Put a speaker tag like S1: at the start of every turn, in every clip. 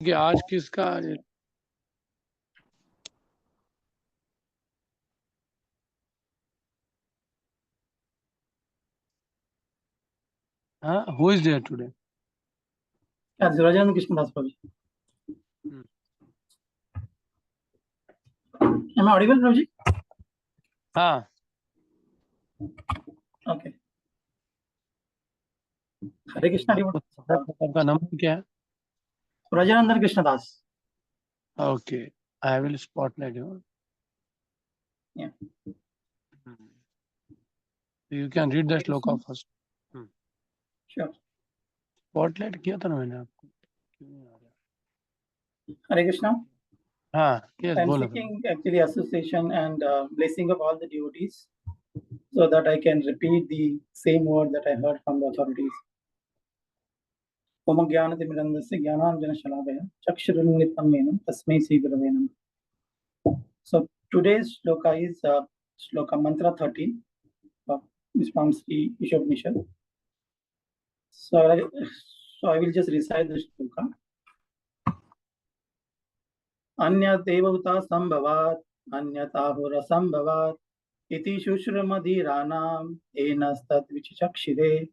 S1: कि आज किसका who is there today?
S2: Rajavidyalaya Krishna Das Prabhuji. Am I audible, Prabhuji?
S1: हाँ.
S2: Okay. Hare Krishna.
S1: आपका नंबर क्या है?
S2: Rajavidyalaya Krishna Das.
S1: Okay, I will spotlight you.
S2: Yeah.
S1: You can read the shloka first.
S2: Sure.
S1: Spotlight किया था ना मैंने आपको.
S2: Hare Krishna.
S1: Yes,
S2: I'm seeking actually association and blessing of all the devotees, so that I can repeat the same word that I heard from the authorities. Om Jnanatimirandasya Jnananjana Shalakaya Chakshurunnitam Menam Tasmai Sri Gurave Namah. So today's shloka is shloka mantra 13 from Sri Isopanisad. So I will just recite the shloka. Anyat devavata sambhavat anyatahura sambhavat iti shushramadhiranam enastat vichakshide.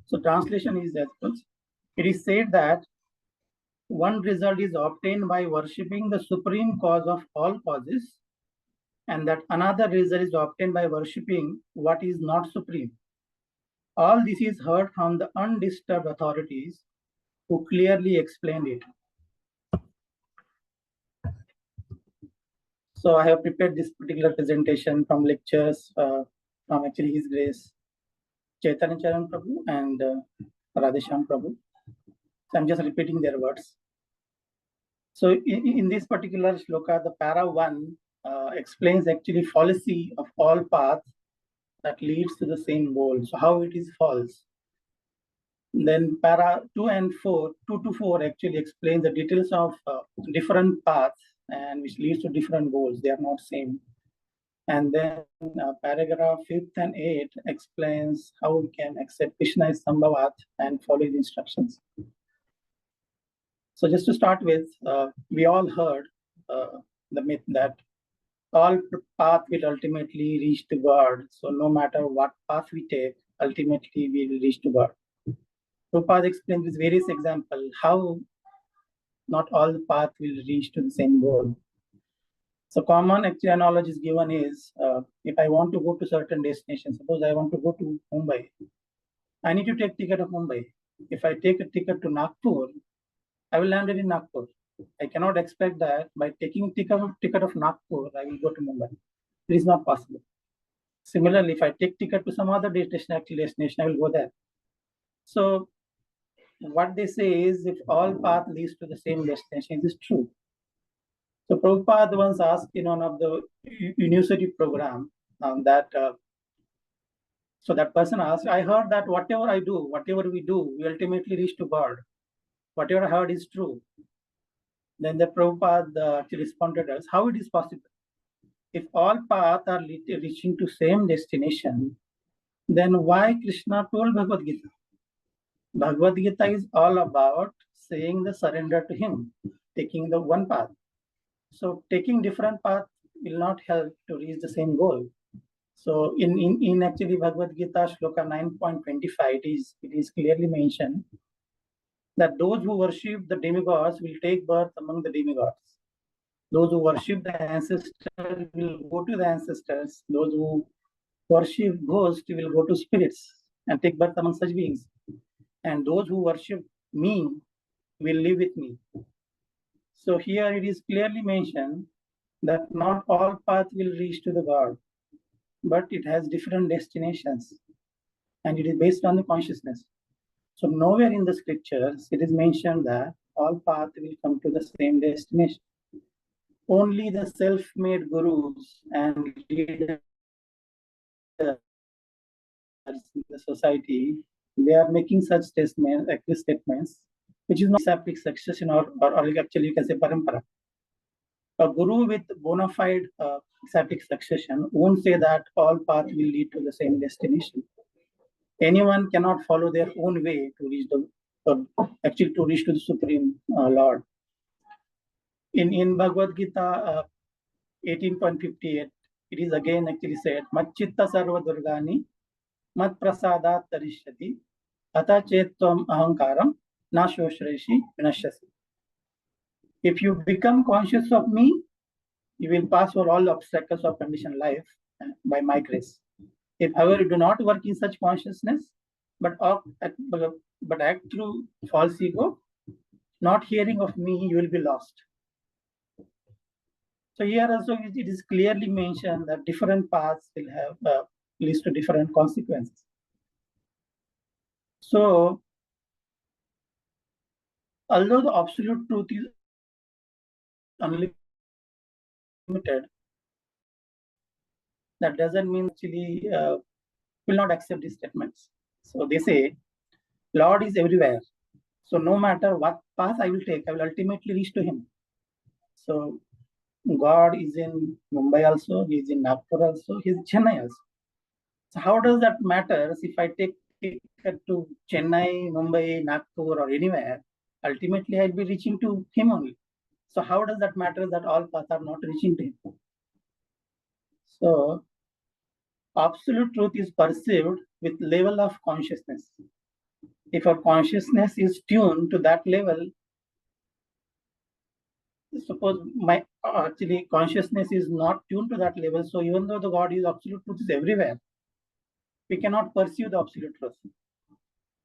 S2: So translation is as follows. It is said that one result is obtained by worshipping the supreme cause of all causes, and that another result is obtained by worshipping what is not supreme. All this is heard from the undisturbed authorities who clearly explained it. So I have prepared this particular presentation from lectures from actually His Grace Chaitanya Charan Prabhu and Radhesham Prabhu. So I'm just repeating their words. So in this particular shloka, the para 1 explains actually fallacy of all paths that leads to the same goal. So how it is false. Then para 2 to 4 actually explains the details of different paths and which leads to different goals. They are not same. And then paragraph 5th and 8 explains how we can accept Krishna is Sambhavat and follow his instructions. So just to start with, we all heard the myth that all path will ultimately reach to God. So no matter what path we take, ultimately we will reach to God. Prabhupada explains with various examples how not all the path will reach to the same goal. So common actually analogy is given is if I want to go to certain destination, suppose I want to go to Mumbai, I need to take ticket of Mumbai. If I take a ticket to Nagpur, I will land it in Nagpur. I cannot expect that by taking ticket of Nagpur, I will go to Mumbai. It is not possible. Similarly, if I take ticket to some other destination, I will go there. So what they say is if all path leads to the same destination, this is true. So Prabhupada once asked in one of the university program so that person asked, I heard that whatever we do, we ultimately reach to God. Whatever I heard is true. Then the Prabhupada actually responded as, how it is possible? If all paths are reaching to same destination, then why Krishna told Bhagavad Gita? Bhagavad Gita is all about saying the surrender to him, taking the one path. So taking different paths will not help to reach the same goal. So in actually Bhagavad Gita Shloka 9.25, it is clearly mentioned that those who worship the demigods will take birth among the demigods. Those who worship the ancestors will go to the ancestors. Those who worship ghosts will go to spirits and take birth among such beings. And those who worship me will live with me. So here it is clearly mentioned that not all paths will reach to the God, but it has different destinations and it is based on the consciousness. So nowhere in the scriptures it is mentioned that all paths will come to the same destination. Only the self-made gurus and leaders in the society, they are making such statements, which is not sattvic succession or actually you can say parampara. A guru with bona fide sattvic succession won't say that all paths will lead to the same destination. Anyone cannot follow their own way to reach the or actually to reach to the Supreme Lord. In Bhagavad Gita 18.58, it is again actually said, Machchitta sarva durgani mat prasadat tarishyati ata chetvam ahankaram na shoshreshi vinashyasi. If you become conscious of me, you will pass over all obstacles of conditioned life by my grace. If however you do not work in such consciousness, but act through false ego, not hearing of me, you will be lost. So here also it is clearly mentioned that different paths will have leads to different consequences. So although the absolute truth is unlimited, that doesn't mean actually will not accept these statements. So they say, Lord is everywhere. So no matter what path I will take, I will ultimately reach to him. So God is in Mumbai also, he is in Nagpur also, he is in Chennai also. So how does that matter if I take ticket to Chennai, Mumbai, Nagpur or anywhere? Ultimately, I'll be reaching to him only. So how does that matter that all paths are not reaching to him? So absolute truth is perceived with level of consciousness. If our consciousness is tuned to that level, suppose my actually consciousness is not tuned to that level, so even though the God is absolute truth is everywhere, we cannot pursue the absolute truth.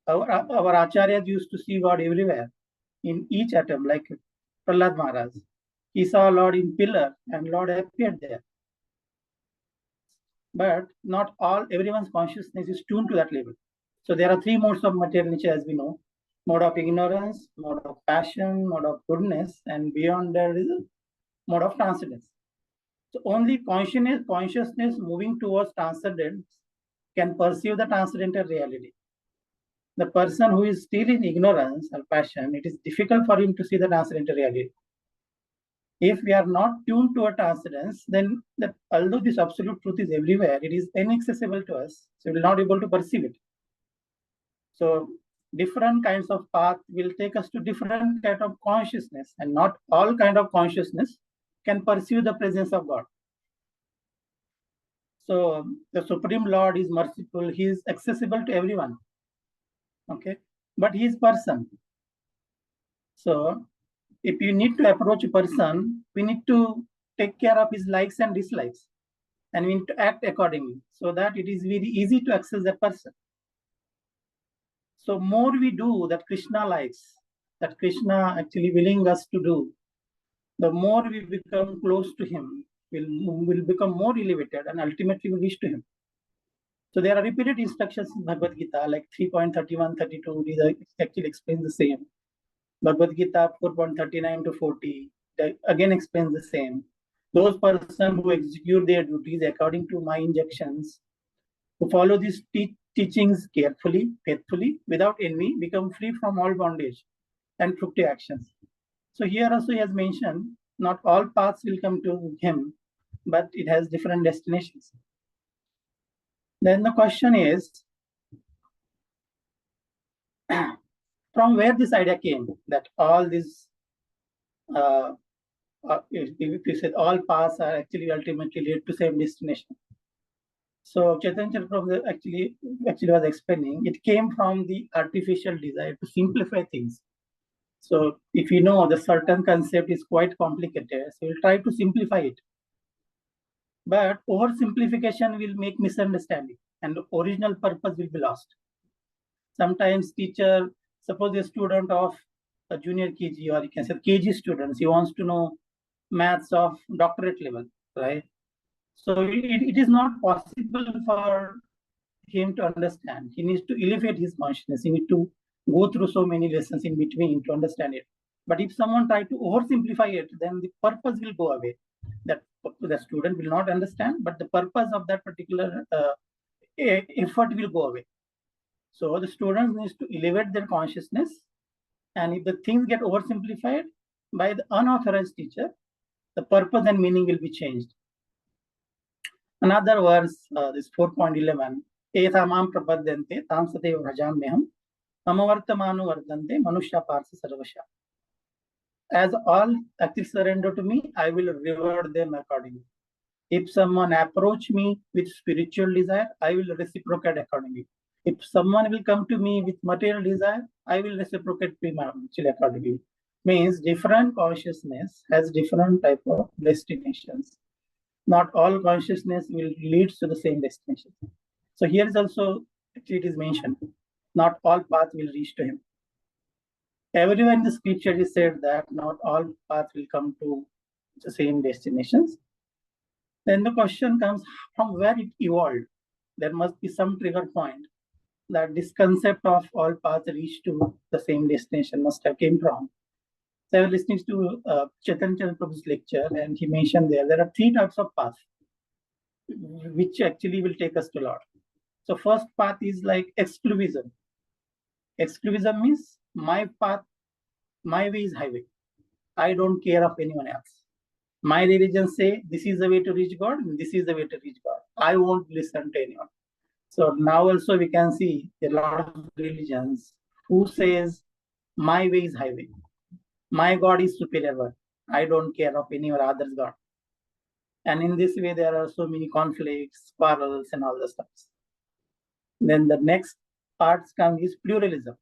S2: Our acharyas used to see God everywhere, in each atom, like Prahlad Maharaj. He saw Lord in pillar and Lord appeared there. But not everyone's consciousness is tuned to that level. So there are three modes of material nature, as we know: mode of ignorance, mode of passion, mode of goodness, and beyond there is a mode of transcendence. So only consciousness moving towards transcendence can perceive the transcendental reality. The person who is still in ignorance or passion, it is difficult for him to see the transcendental reality. If we are not tuned to a transcendence, then although this absolute truth is everywhere, it is inaccessible to us, so we will not be able to perceive it. So different kinds of path will take us to different kind of consciousness, and not all kind of consciousness can perceive the presence of God. So the Supreme Lord is merciful, he is accessible to everyone. Okay, but he is person. So if you need to approach a person, we need to take care of his likes and dislikes, and we need to act accordingly so that it is very easy to access that person. So more we do that Krishna likes, that Krishna actually willing us to do, the more we become close to him, will become more elevated and ultimately will reach to him. So there are repeated instructions in Bhagavad Gita, like 3.31, 32, these actually explain the same. Bhagavad Gita 4.39 to 40 again explains the same. Those persons who execute their duties according to my injunctions, who follow these teachings carefully, faithfully, without envy, become free from all bondage and fructive actions. So here also he has mentioned, not all paths will come to him, but it has different destinations. Then the question is, from where this idea came, that all these, if you said all paths are actually ultimately lead to same destination. So Chaitanya Prabhupada actually was explaining, it came from the artificial desire to simplify things. So if you know the certain concept is quite complicated, so we'll try to simplify it. But oversimplification will make misunderstanding and the original purpose will be lost. Sometimes teacher, suppose a student of a junior KG, or you can say KG students, he wants to know maths of doctorate level, right? So it is not possible for him to understand. He needs to elevate his consciousness. He needs to go through so many lessons in between to understand it. But if someone tries to oversimplify it, then the purpose will go away. That the student will not understand, but the purpose of that particular effort will go away. So the students needs to elevate their consciousness, and if the things get oversimplified by the unauthorized teacher, the purpose and meaning will be changed. Another verse, this 4.11, Etamam prapadyante tam sadev rajamyaham Mamavartamanu vardante manushya parsa sarvasha. As all actually surrender to me, I will reward them accordingly. If someone approach me with spiritual desire, I will reciprocate accordingly. If someone will come to me with material desire, I will reciprocate accordingly. Means different consciousness has different type of destinations. Not all consciousness will lead to the same destination. So here is also, actually it is mentioned, not all paths will reach to him. Everywhere in the scripture is said that not all paths will come to the same destinations. Then the question comes from where it evolved. There must be some trigger point that this concept of all paths reach to the same destination must have came from. So I was listening to Chaitanya Prabhu's lecture, and he mentioned there are three types of paths which actually will take us to Lord. So first path is like exclusivism. Exclusivism means my path, my way is highway. I don't care of anyone else. My religion say this is the way to reach God, and this is the way to reach God. I won't listen to anyone. So now also we can see a lot of religions who says my way is highway. My God is superior one. I don't care of any other's God. And in this way, there are so many conflicts, quarrels, and all the stuff. Then the next parts come is pluralism.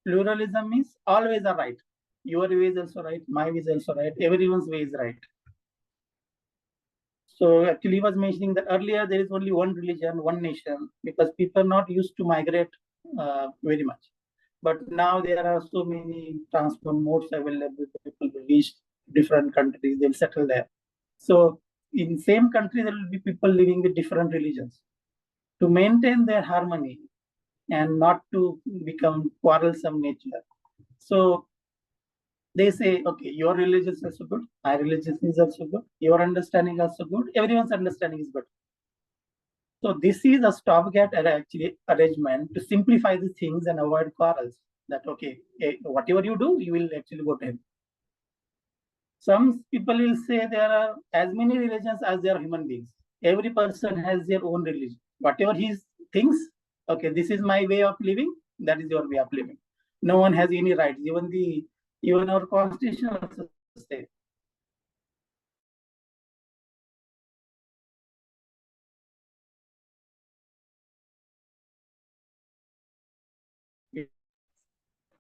S2: Pluralism means all ways are right. Your way is also right, my way is also right, everyone's way is right. So actually he was mentioning that earlier there is only one religion, one nation, because people are not used to migrate very much. But now there are so many transport modes available. People will reach different countries, they'll settle there. So in same country, there will be people living with different religions. To maintain their harmony and not to become quarrelsome nature. So they say, okay, your religion is also good, my religion is also good, your understanding is also good, everyone's understanding is good. So this is a stopgap actually arrangement to simplify the things and avoid quarrels. That okay, whatever you do, you will actually go to him. Some people will say there are as many religions as there are human beings. Every person has their own religion. Whatever he thinks, okay, this is my way of living, that is your way of living. No one has any rights. Even our constitution also says.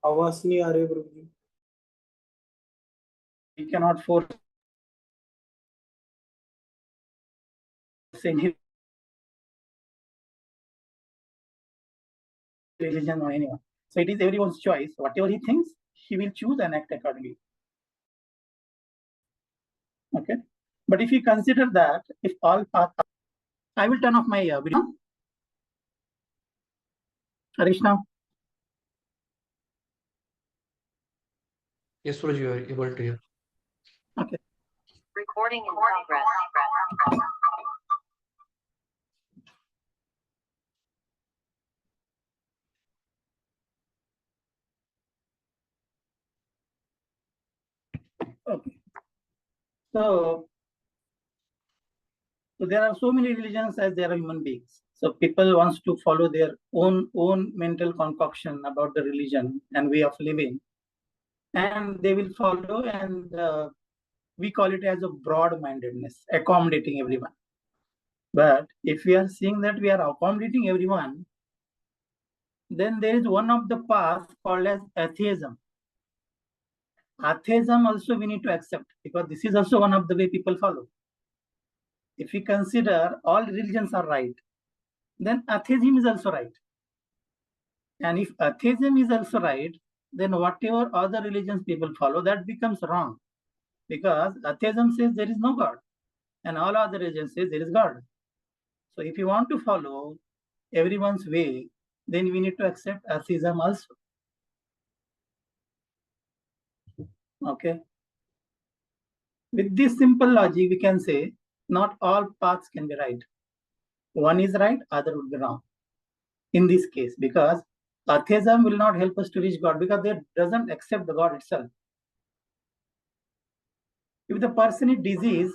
S3: आवाज नहीं आ रही प्रभु जी.
S2: We cannot force any religion on anyone. So it is everyone's choice. Whatever he thinks, he will choose and act accordingly. Okay. But if you consider that, if all paths, I will turn off my video. Krishna.
S3: Yes, Prabhu, you are able to hear.
S2: Okay.
S4: Recording in progress.
S2: Okay. So there are so many religions as there are human beings. So people wants to follow their own mental concoction about the religion and way of living, and they will follow, and we call it as a broad-mindedness, accommodating everyone. But if we are seeing that we are accommodating everyone, then there is one of the paths called as atheism. Atheism also we need to accept, because this is also one of the way people follow. If we consider all religions are right, then atheism is also right. And if atheism is also right, then whatever other religions people follow, that becomes wrong. Because atheism says there is no God, and all other religions says there is God. So if you want to follow everyone's way, then we need to accept atheism also. Okay. With this simple logic, we can say not all paths can be right. One is right, other would be wrong. In this case, because atheism will not help us to reach God, because they doesn't accept the God itself. If the person is diseased,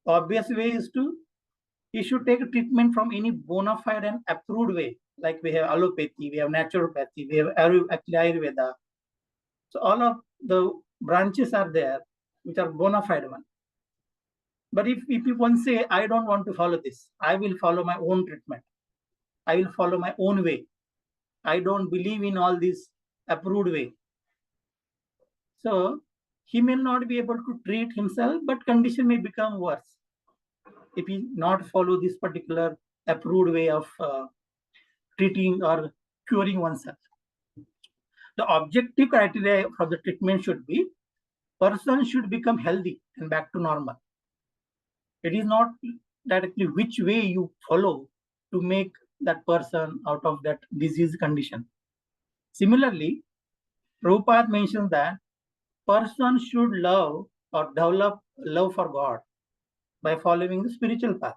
S2: obvious way is he should take a treatment from any bona fide and approved way, Like we have allopathy, we have naturopathy, we have actually Ayurveda. So all of the branches are there, which are bona fide one. But if one say, I don't want to follow this, I will follow my own treatment, I will follow my own way, I don't believe in all this approved way. So he may not be able to treat himself, but condition may become worse if he not follow this particular approved way of treating or curing oneself. The objective criteria for the treatment should be person should become healthy and back to normal. It is not directly which way you follow to make that person out of that disease condition. Similarly, Prabhupada mentions that person should love or develop love for God by following the spiritual path.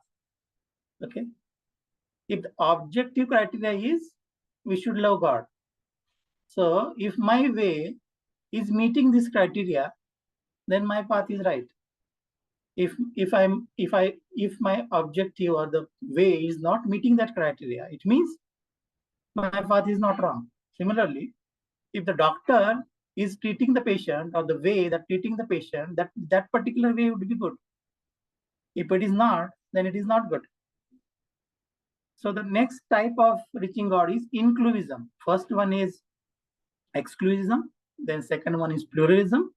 S2: Okay. If the objective criteria is we should love God. So if my way is meeting this criteria, then my path is right. If my objective or the way is not meeting that criteria, it means my path is not wrong. Similarly, if the doctor is treating the patient or the way that treating the patient, that particular way would be good. If it is not, then it is not good. So the next type of reaching God is inclusivism. First one is exclusivism, then second one is pluralism,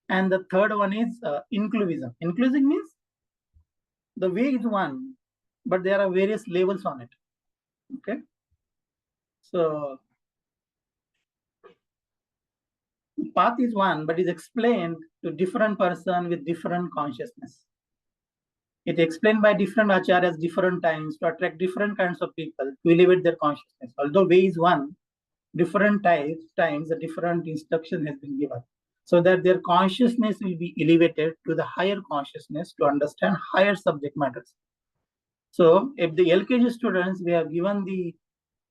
S2: and the third one is inclusivism. Inclusive means the way is one, but there are various levels on it. Okay. So the path is one, but is explained to different person with different consciousness. It explained by different acharyas different times to attract different kinds of people to elevate their consciousness. Although way is one, different times a different instruction has been given, so that their consciousness will be elevated to the higher consciousness to understand higher subject matters. So if the LKG students, we have given the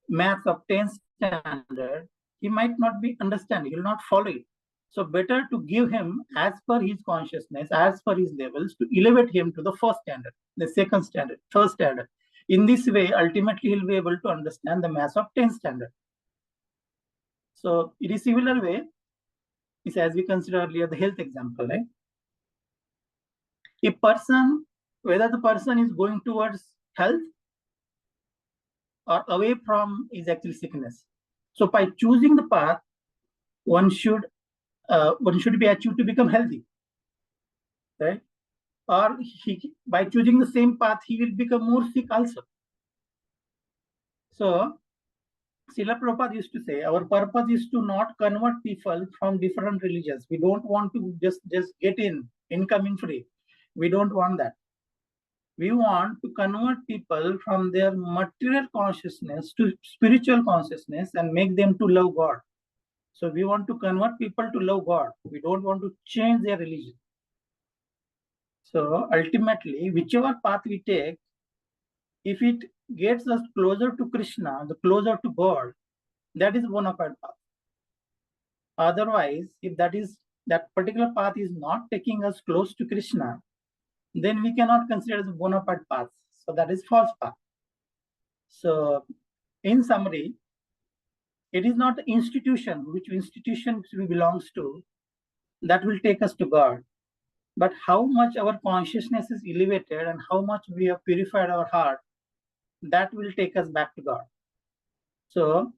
S2: maths of 10th standard, he might not be understanding, he will not follow it. So better to give him as per his consciousness, as per his levels, to elevate him to the first standard, the second standard, third standard. In this way, ultimately he'll be able to understand the maths of 10th standard. So it is similar way, is as we considered earlier the health example, right? A person, whether the person is going towards health or away from is actually sickness. So by choosing the path, one should be achieved to become healthy, right? Or by choosing the same path, he will become more sick also. So Srila Prabhupada used to say, our purpose is to not convert people from different religions. We don't want to just get incoming free. We don't want that. We want to convert people from their material consciousness to spiritual consciousness and make them to love God. So we want to convert people to love God. We don't want to change their religion. So ultimately, whichever path we take, if it gets us closer to Krishna, the closer to God, that is bona fide path. Otherwise, if that particular path is not taking us close to Krishna, then we cannot consider it as a bona fide path. So that is false path. So in summary, it is not the institution, which institution we belongs to, that will take us to God, but how much our consciousness is elevated and how much we have purified our heart, that will take us back to God. So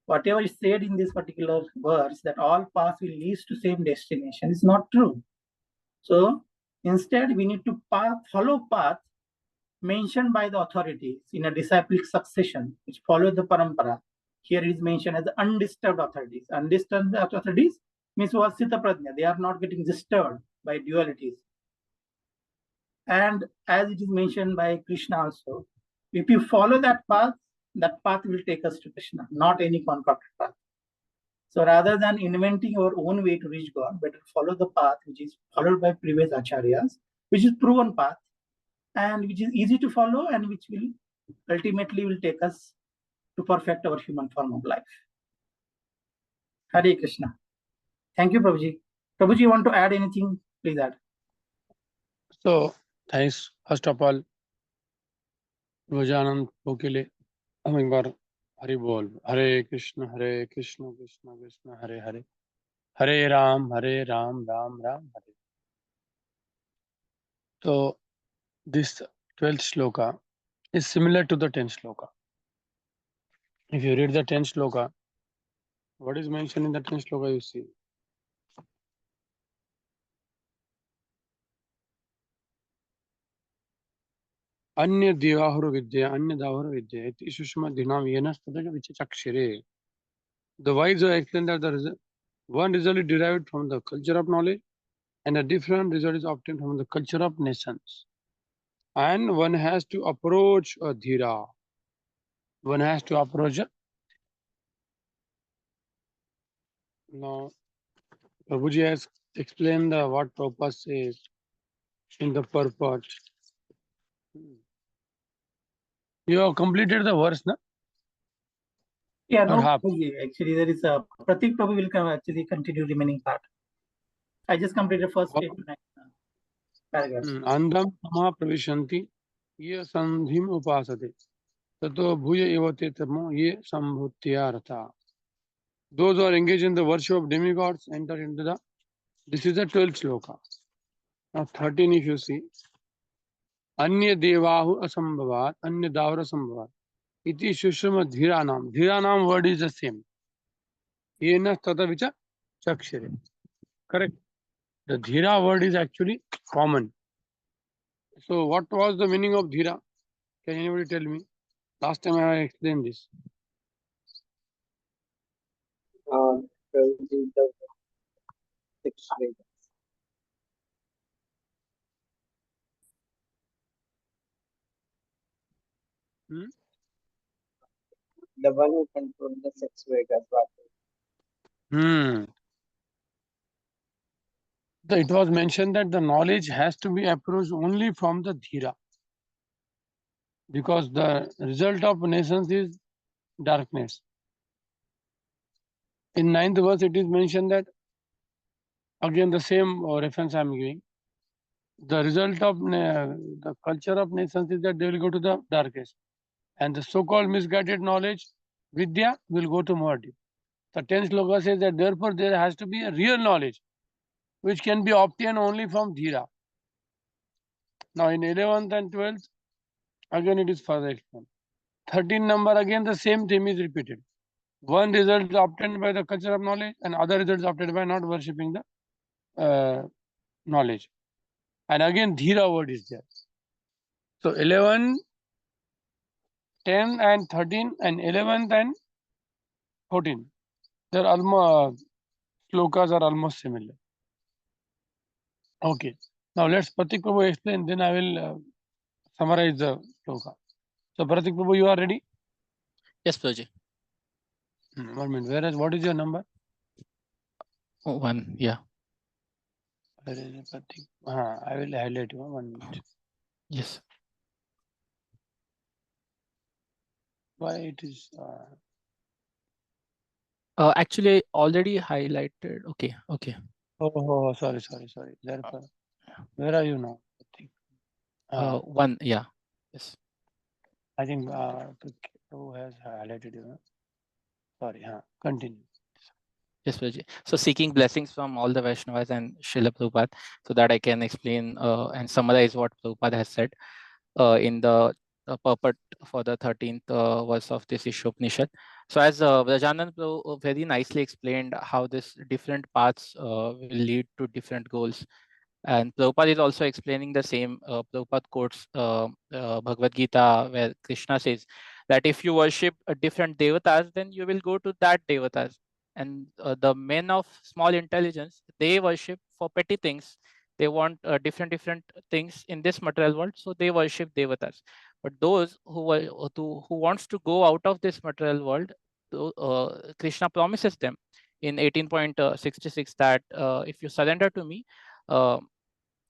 S2: whatever is said in this particular verse, that all paths will lead to same destination, is not true. So instead, we need to follow path mentioned by the authorities in a disciplic succession, which follows the parampara. Here it is mentioned as the undisturbed authorities. Undisturbed authorities means vasita prajna. They are not getting disturbed by dualities. And as it is mentioned by Krishna also, if you follow that path will take us to Krishna, not any concocted path. So rather than inventing our own way to reach God, better follow the path which is followed by previous acharyas, which is proven path, and which is easy to follow, and which will ultimately will take us to perfect our human form of life. Hare Krishna. Thank you, Prabhuji. Prabhuji, you want to add anything? Please add.
S1: So thanks first of all, Rojanand Bokile, हम एक बार Hari Bol. Hare Krishna, Krishna Krishna, Hare Hare. Hare Ram, Ram Ram, Hare. So this 12th shloka is similar to the 10th shloka. If you read the 10th shloka, what is mentioned in the 10th shloka, you see. Anya Devahuru Vidya, Anya Davahuru Vidya, Iti Sushma Dinam Yenas Tadaja Vichakshire. The wise are explained that one result is derived from the culture of knowledge, and a different result is obtained from the culture of nations. And one has to approach a dhira. One has to approach a. Now, Prabhuji has explained what Prabhupada says in the purport. You have completed the verse, na?
S2: Yeah,
S1: Or
S2: no,
S1: half?
S2: actually there is a Pratik Prabhu will come actually continue remaining part. I just completed first 8 to 9 paragraphs.
S1: Andam Sama Pravishanti, Ye Sandhim Upasate, Tato Bhuya Evate Tamo, Ye Sambhutyartha. Those who are engaged in the worship of demigods enter into the. This is the 12th shloka. Now 13, if you see, Anya Devahu Asambhavat, Anya Davara Sambhavat. Iti Shushama Dhiranam. Dhiranam word is the same. Yena Tata Vicha Chakshire. Correct. The Dhira word is actually common. So what was the meaning of Dhira? Can anybody tell me? Last time I explained this.
S3: The 6 Vedas. The one who controls the 6 Vedas.
S1: It was mentioned that the knowledge has to be approached only from the Dhira. Because the result of nations is darkness. In 9th verse, it is mentioned that, again the same reference I am giving, the result of the culture of nations is that they will go to the darkness. And the so-called misguided knowledge, Vidya, will go to more deep. The 10th sloka says that therefore there has to be a real knowledge, which can be obtained only from Dhira. Now in 11th and 12th, again it is further explained. 13 number, again the same theme is repeated. One result is obtained by the culture of knowledge, and other results obtained by not worshipping the knowledge. And again Dhira word is there. So 11, 10 and 13 and 11th and 14. They're almost slokas are almost similar. Okay. Now let's Pratik Prabhu explain, then I will summarize the sloka. So Pratik Prabhu, you are ready?
S5: Yes, Prabhuji.
S1: 1 minute. Whereas what is your number?
S5: 1, yeah.
S1: Where is it, Pratik? I will highlight you. 1 minute.
S5: Yes.
S1: Why it is
S5: Actually already highlighted. Okay.
S1: oh, sorry. Therefore, where are you now? Pratik?
S5: 1, yeah. Yes.
S1: I think who has highlighted you? Sorry, continue.
S5: Yes, Prabhuji. So seeking blessings from all the Vaishnavas and Srila Prabhupada, so that I can explain and summarize what Prabhupada has said in the purport for the 13th verse of this Isopanisad. So as Rajanand Prabhu very nicely explained how this different paths will lead to different goals. And Prabhupada is also explaining the same. Prabhupada quotes Bhagavad Gita, where Krishna says that if you worship a different devatas, then you will go to that devatas. And the men of small intelligence, they worship for petty things. They want different things in this material world, so they worship devatas. But those who wants to go out of this material world, Krishna promises them in 18.66 that if you surrender to me,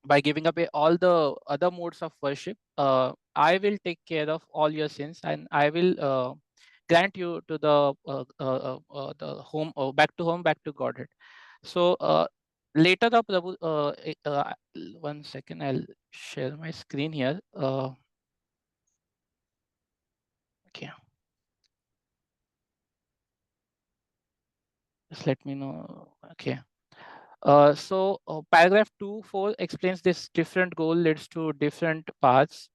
S5: by giving up all the other modes of worship, I will take care of all your sins, and I will grant you to the home, back to Godhead. So later the Prabhu, 1 second, I'll share my screen here. Okay. Just let me know. Okay. Paragraph 2.4 explains this different goal leads to different paths.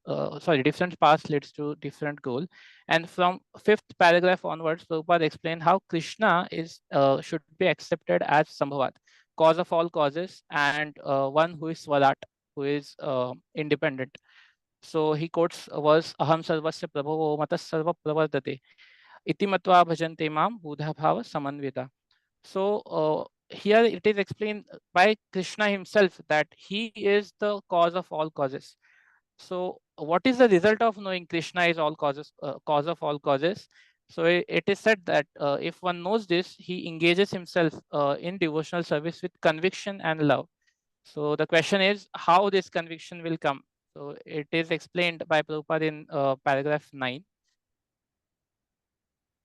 S5: Different paths leads to different goal. And from fifth paragraph onwards, Prabhupada explained how Krishna is should be accepted as Sambhavat, cause of all causes, and one who is Swarat, who is independent. So he quotes a verse, Aham sarvasya prabhavo matas sarva pravardate, iti matva bhajante mam buddha bhava samanvita. So here it is explained by Krishna himself that he is the cause of all causes. So what is the result of knowing Krishna is all causes, cause of all causes? So it is said that if one knows this, he engages himself in devotional service with conviction and love. So the question is how this conviction will come. So it is explained by Prabhupada in paragraph 9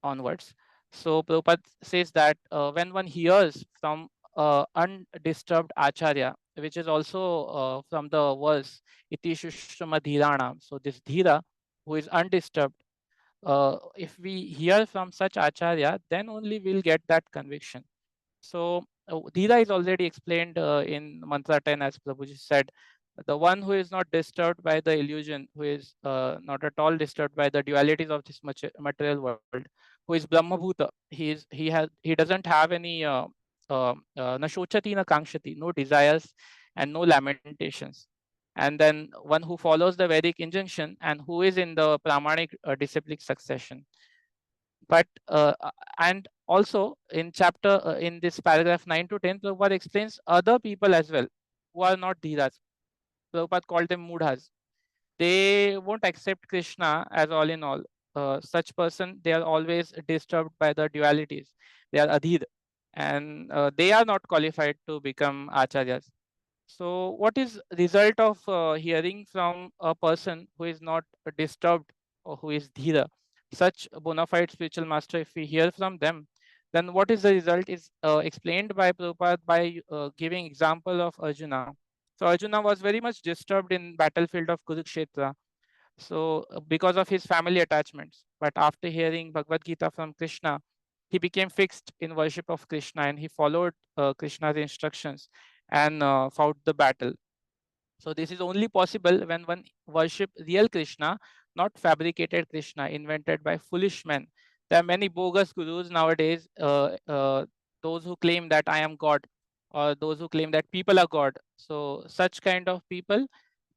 S5: onwards. So Prabhupada says that when one hears from undisturbed acharya, which is also from the verse iti shushma dhirana. So this dhira who is undisturbed, if we hear from such acharya, then only we'll get that conviction. So dhira is already explained in mantra 10, as Prabhuji said. The one who is not disturbed by the illusion, who is not at all disturbed by the dualities of this material world, who is Brahmabhuta. He doesn't have any na shochati na kangshati, no desires and no lamentations. And then one who follows the Vedic injunction and who is in the Pramanic disciplic succession. But and also in chapter in this paragraph 9 to 10, Prabhupada explains other people as well who are not dhiras. Prabhupada called them mudhas. They won't accept Krishna as all in all. Such person, they are always disturbed by the dualities. They are adhir, and they are not qualified to become acharyas. So what is result of hearing from a person who is not disturbed or who is dhira? Such bona fide spiritual master, if we hear from them, then what is the result is explained by Prabhupada by giving example of Arjuna. So Arjuna was very much disturbed in battlefield of Kurukshetra. So because of his family attachments. But after hearing Bhagavad Gita from Krishna, he became fixed in worship of Krishna and he followed Krishna's instructions and fought the battle. So this is only possible when one worship real Krishna, not fabricated Krishna invented by foolish men. There are many bogus gurus nowadays, those who claim that I am God, or those who claim that people are God. So such kind of people,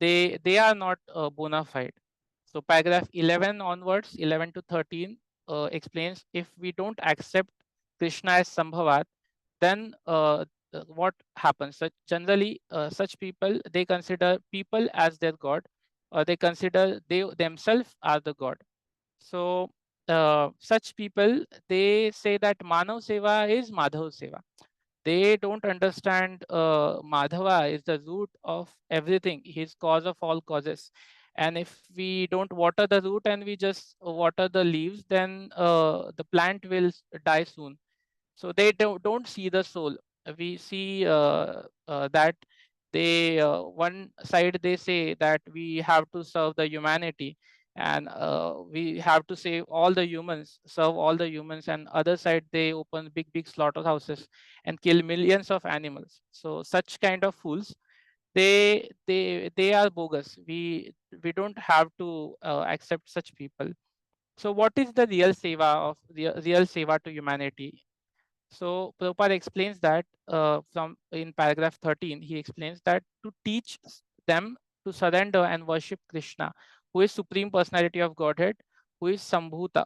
S5: they are not bona fide. So paragraph 11 onwards, 11 to 13 explains if we don't accept Krishna as Sambhavat, then what happens? So generally, such people, they consider people as their God, or they consider they themselves are the God. So such people, they say that Manav seva is Madhav seva. They don't understand Madhava is the root of everything. He's cause of all causes. And if we don't water the root and we just water the leaves, then the plant will die soon. So they don't see the soul. We see that they one side they say that we have to serve the humanity and we have to save all the humans, serve all the humans, and other side they open big slaughterhouses and kill millions of animals. So such kind of fools, they are bogus. We don't have to accept such people. So what is the real seva of real seva to humanity? So Prabhupada explains that from in paragraph 13, he explains that to teach them to surrender and worship Krishna, who is Supreme Personality of Godhead, who is Sambhuta.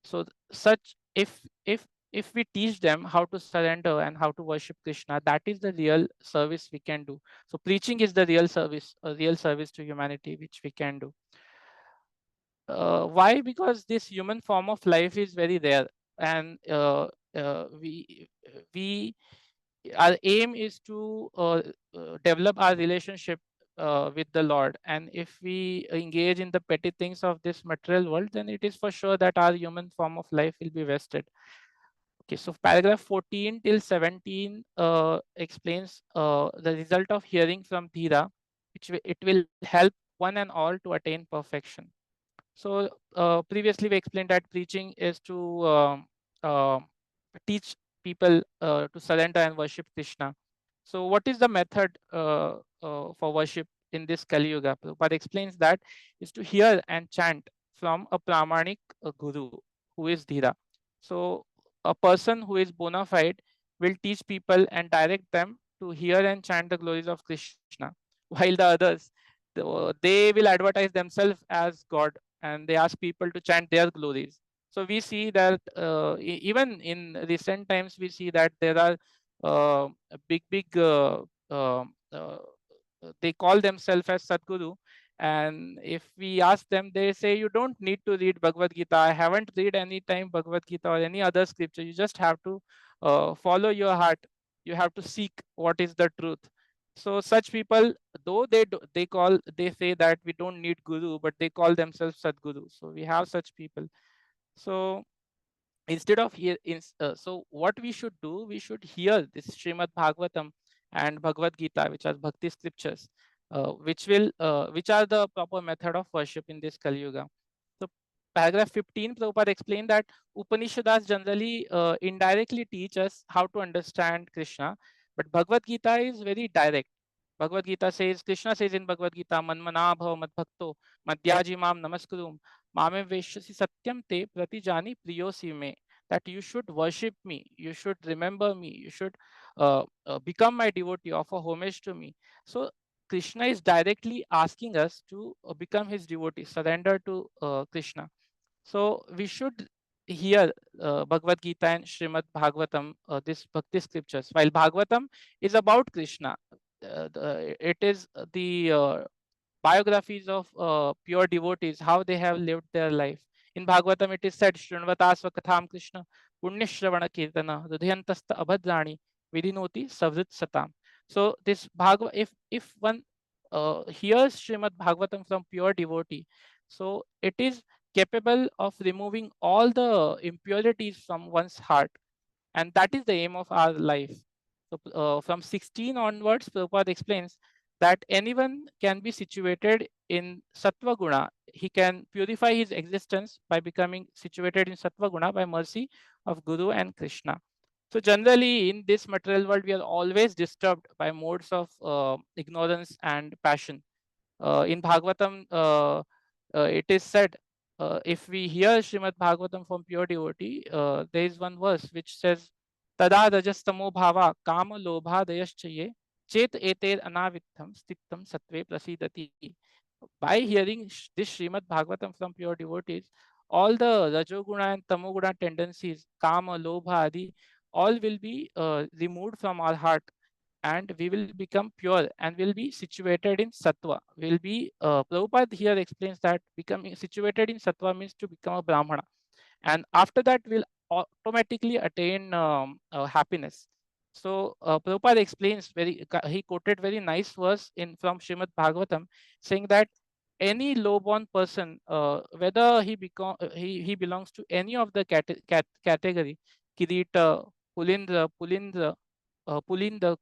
S5: So such if we teach them how to surrender and how to worship Krishna, that is the real service we can do. So preaching is the real service, a real service to humanity, which we can do. Why? Because this human form of life is very rare, and we our aim is to develop our relationship with the Lord. And if we engage in the petty things of this material world, then it is for sure that our human form of life will be wasted. Okay, so paragraph 14 till 17 explains the result of hearing from Dhira, which it will help one and all to attain perfection. So previously we explained that preaching is to teach people to surrender and worship Krishna. So what is the method for worship in this Kali Yuga? Prabhupada explains that is to hear and chant from a Pramanic guru who is Dhira. So a person who is bona fide will teach people and direct them to hear and chant the glories of Krishna, while the others, they will advertise themselves as God and they ask people to chant their glories. So we see that even in recent times, we see that there are big they call themselves as Sadguru. And if we ask them, they say, you don't need to read Bhagavad Gita. I haven't read any time Bhagavad Gita or any other scripture. You just have to follow your heart. You have to seek what is the truth. So such people, though they say that we don't need guru, but they call themselves Sadguru. So we have such people. So instead of so what we should do, we should hear this Srimad Bhagavatam and Bhagavad Gita, which are Bhakti scriptures, which are the proper method of worship in this Kali Yuga. So paragraph 15, Prabhupada explained that Upanishads generally indirectly teach us how to understand Krishna, but Bhagavad Gita is very direct. Bhagavad Gita says, Krishna says in Bhagavad Gita, Manmana bhava madbhakto madhyaji mam namaskarum mame veshyasi satyam te pratijani priyosi me. That you should worship me, you should remember me, you should become my devotee, offer homage to me. So Krishna is directly asking us to become his devotee, surrender to Krishna. So we should hear Bhagavad Gita and Srimad Bhagavatam, this Bhakti scriptures. While Bhagavatam is about Krishna, it is the biographies of pure devotees, how they have lived their life. In Bhagavatam, it is said, Shrunvatasva Katham Krishna, Punyashravana Kirtana, Hridayantastha Abhadrani, Vidinoti Savrit Satam. So this Bhagavad, if one hears Srimad Bhagavatam from pure devotee, so it is capable of removing all the impurities from one's heart. And that is the aim of our life. So from 16 onwards, Prabhupada explains that anyone can be situated in Sattva Guna. He can purify his existence by becoming situated in Sattva Guna by mercy of Guru and Krishna. So generally in this material world, we are always disturbed by modes of ignorance and passion. In Bhagavatam, it is said, if we hear Srimad Bhagavatam from pure devotee, there is one verse which says, Tada rajastamo bhava kama lobha dayaschaye chet eter anavittam stittam satve prasidati. By hearing this Srimad Bhagavatam from pure devotees, all the Rajoguna and Tamoguna tendencies, kama, lobha, adi, all will be removed from our heart, and we will become pure and will be situated in sattva. Will be Prabhupada here explains that becoming situated in sattva means to become a brahmana, and after that we'll automatically attain happiness. So Prabhupada explains he quoted very nice verse in from Srimad Bhagavatam, saying that any low-born person, whether he belongs to any of the category, Kirita, Pulindra, Pulinda,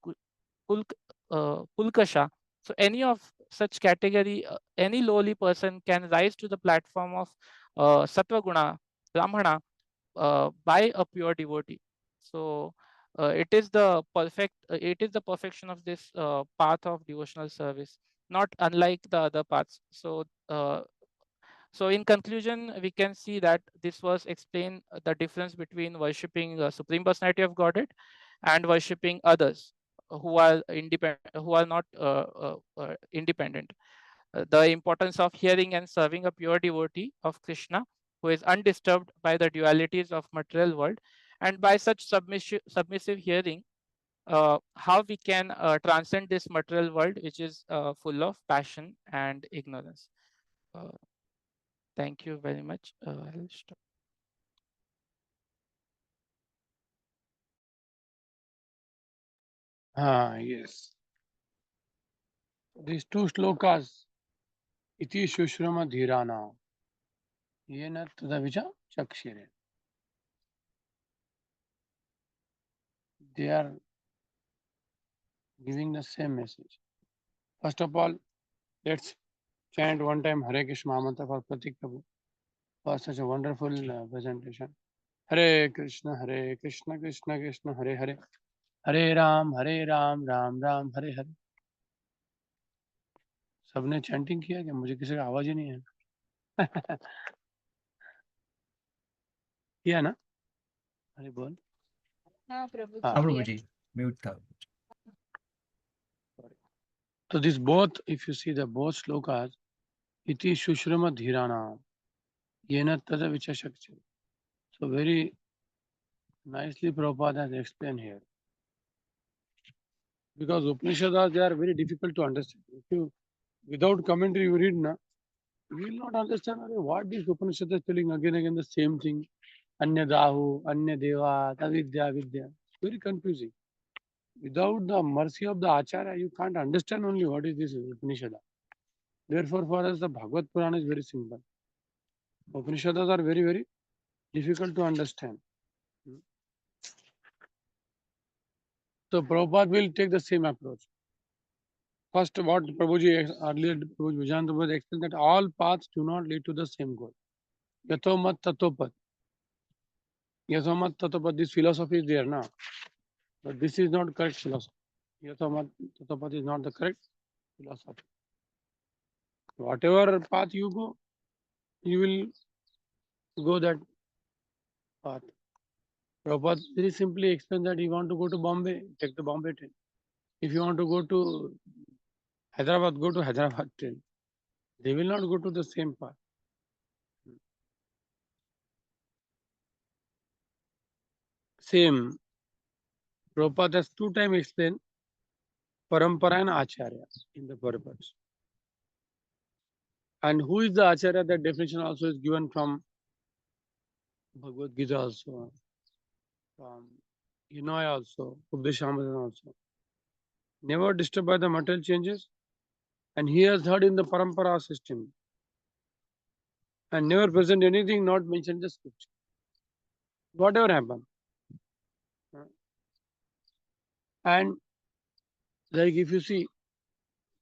S5: Pulkasha. So any of such category, any lowly person can rise to the platform of Sattva Guna, Brahmana, by a pure devotee. So it is the perfection of this path of devotional service, not unlike the other paths. So so in conclusion, we can see that this was explain the difference between worshipping the Supreme Personality of Godhead and worshipping others who are independent, who are not independent. The importance of hearing and serving a pure devotee of Krishna who is undisturbed by the dualities of material world, and by such submissive hearing, how we can transcend this material world which is full of passion and ignorance. Thank you very much. I'll stop.
S1: Yes. These two slokas, iti shushrama dhirana, yena tadavicha chakshire. They are giving the same message. First of all, let's chant one time Hare Krishna Mantra for Pratik Prabhu for such a wonderful presentation. Hare Krishna, Krishna Krishna, Hare Hare, Hare Ram, Ram Ram, Hare Hare. सबने chanting किया क्या? मुझे किसी का आवाज ही नहीं है. किया ना? अरे बोल.
S6: हाँ प्रभु
S1: हाँ.
S6: जी
S7: प्रभु
S6: किया।
S7: जी म्यूट था.
S1: So this both, if you see the both slokas, iti Shushrama Dhirana, Yena Tada Vichashakti. So very nicely Prabhupada has explained here. Because Upanishads, they are very difficult to understand. If you, without commentary, you read, na, you will not understand what is Upanishad is telling again and again the same thing. Anya Dahu, Anya Deva, Avidya, Vidya. Very confusing. Without the mercy of the Acharya, you can't understand only what is this Upanishad. Therefore, for us, the Bhagavad Purana is very simple. Upanishads are very, very difficult to understand. So Prabhupada will take the same approach. First, what Prabhuji earlier, Prabhuji Vijayanta Prabhupada explained that all paths do not lead to the same goal. Yathomat tatopat. Yathomat tatopat, this philosophy is there now. But this is not correct philosophy. Yathomat tatopat is not the correct philosophy. Whatever path you go, you will go that path. Prabhupada very simply explained that you want to go to Bombay, take the Bombay train. If you want to go to Hyderabad, go to Hyderabad train. They will not go to the same path. Same. Prabhupada has 2 times explained Parampara and Acharya in the purpose. And who is the Acharya? That definition also is given from Bhagavad Gita also, from Vinaya also, Updeshamadana also. Never disturbed by the material changes, and he has heard in the Parampara system, and never present anything not mentioned in the scripture. Whatever happened. And like if you see,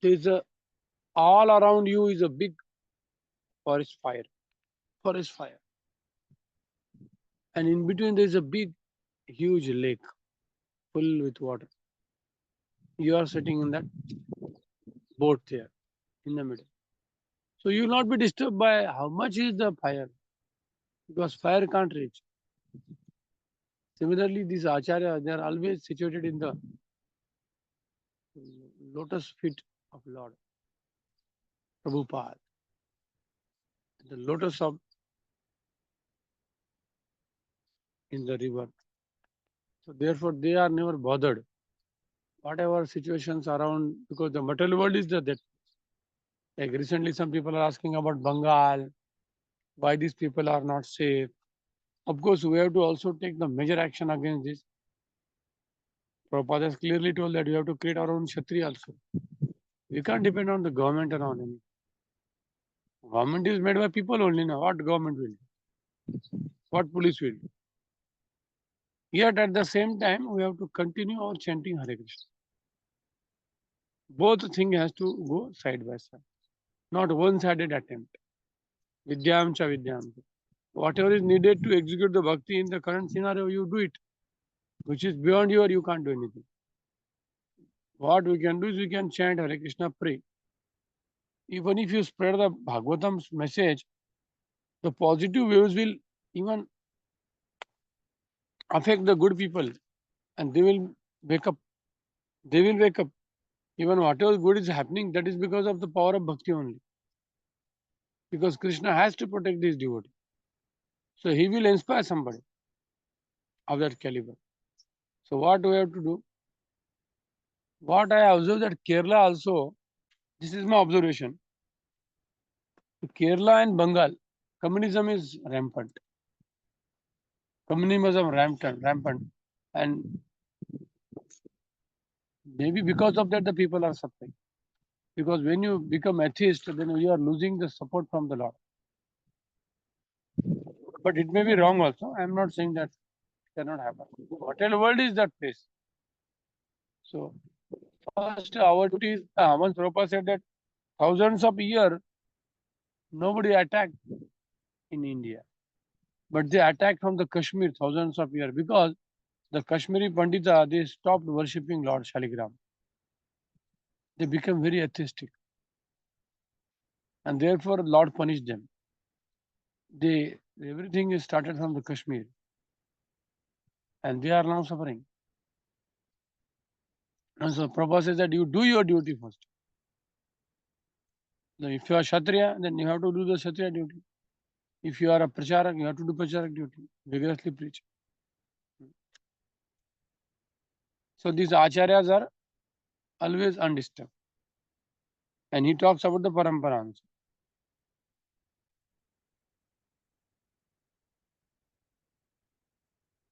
S1: there is a all around you is a big forest fire. And in between there is a big, huge lake full with water. You are sitting in that boat there in the middle. So you will not be disturbed by how much is the fire, because fire can't reach. Similarly, these Acharya, they are always situated in the lotus feet of Lord Prabhupada, the lotus of in the river. So therefore, they are never bothered. Whatever situations around, because the material world is that. Like recently, some people are asking about Bengal, why these people are not safe. Of course, we have to also take the major action against this. Prabhupada has clearly told that we have to create our own Shastri also. We can't depend on the government and on any. Government is made by people only now. What government will do? What police will do? Yet at the same time, we have to continue our chanting Hare Krishna. Both things has to go side by side, not one-sided attempt. Vidyam cha vidyam. Whatever is needed to execute the bhakti in the current scenario, you do it. Which is beyond you can't do anything. What we can do is we can chant Hare Krishna, pray. Even if you spread the Bhagavatam's message, the positive waves will even affect the good people, and they will wake up. They will wake up. Even whatever good is happening, that is because of the power of bhakti only. Because Krishna has to protect these devotees. So he will inspire somebody of that caliber. So what we have to do? What I observe that Kerala also, this is my observation. Kerala and Bengal, communism is rampant. Communism rampant. And maybe because of that, the people are suffering. Because when you become atheist, then you are losing the support from the Lord. But it may be wrong also. I am not saying that cannot happen. Hotel world is that place. So first our duty is, once Prabhupada said that thousands of years, nobody attacked in India. but they attacked from the Kashmir thousands of years because the Kashmiri Pandita, they stopped worshipping Lord Shaligram. They became very atheistic. And therefore Lord punished them. Everything is started from the Kashmir. And they are now suffering. And so Prabhupada says that you do your duty first. So if you are Kshatriya, then you have to do the Kshatriya duty. If you are a Pracharak, you have to do Pracharak duty. Vigorously preach. So these Acharyas are always undisturbed. And he talks about the Parampara also.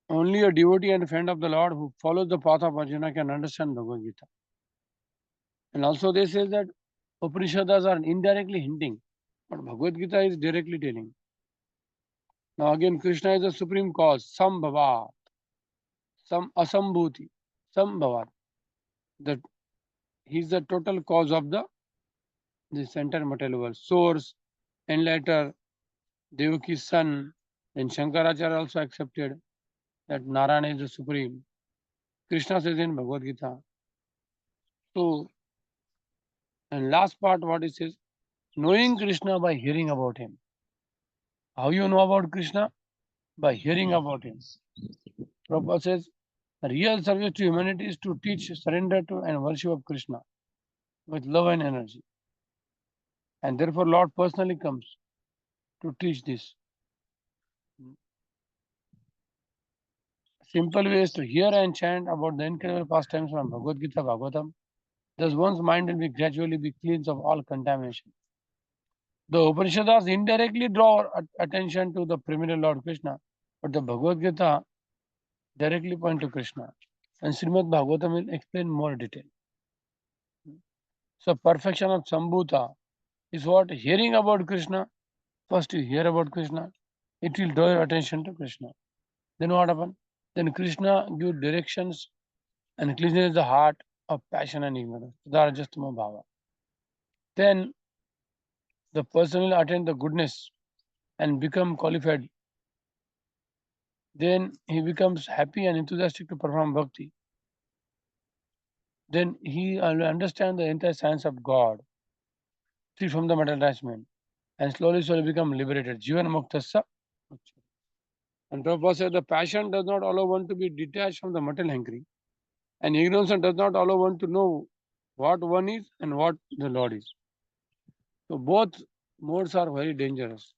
S1: Only a devotee and a friend of the Lord who follows the path of Arjuna can understand Bhagavad Gita. And also they say that Upanishads are indirectly hinting, but Bhagavad Gita is directly telling. Now again, Krishna is the supreme cause, Sambhavat, Sam Asambhuti, Sambhavat. That he is the total cause of this entire material world. Source, enlightener, Devaki's son, and Shankaracharya also accepted that Narayana is the supreme. Krishna says in Bhagavad Gita. So, and last part what it says, knowing Krishna by hearing about him. How you know about Krishna? By hearing about him. Prabhupada says, the real service to humanity is to teach, surrender to and worship of Krishna with love and energy. And therefore Lord personally comes to teach this. Simple way is to hear and chant about the incredible pastimes from Bhagavad Gita, Bhagavatam. Thus one's mind will be gradually be cleansed of all contamination. The Upanishads indirectly draw attention to the premier Lord Krishna, but the Bhagavad Gita directly point to Krishna. And Srimad Bhagavatam will explain more detail. So perfection of Sambhuta is what? Hearing about Krishna. First you hear about Krishna, it will draw your attention to Krishna. Then what happens? Then Krishna gives directions and cleanses the heart of passion and ignorance. Tadarajastama bhava. Then the person will attain the goodness and become qualified. Then he becomes happy and enthusiastic to perform bhakti. Then he will understand the entire science of God, free from the material attachment, and slowly become liberated. Jivan muktasya. And Prabhupada said the passion does not allow one to be detached from the material hankering, and ignorance does not allow one to know what one is and what the Lord is. So both modes are very dangerous.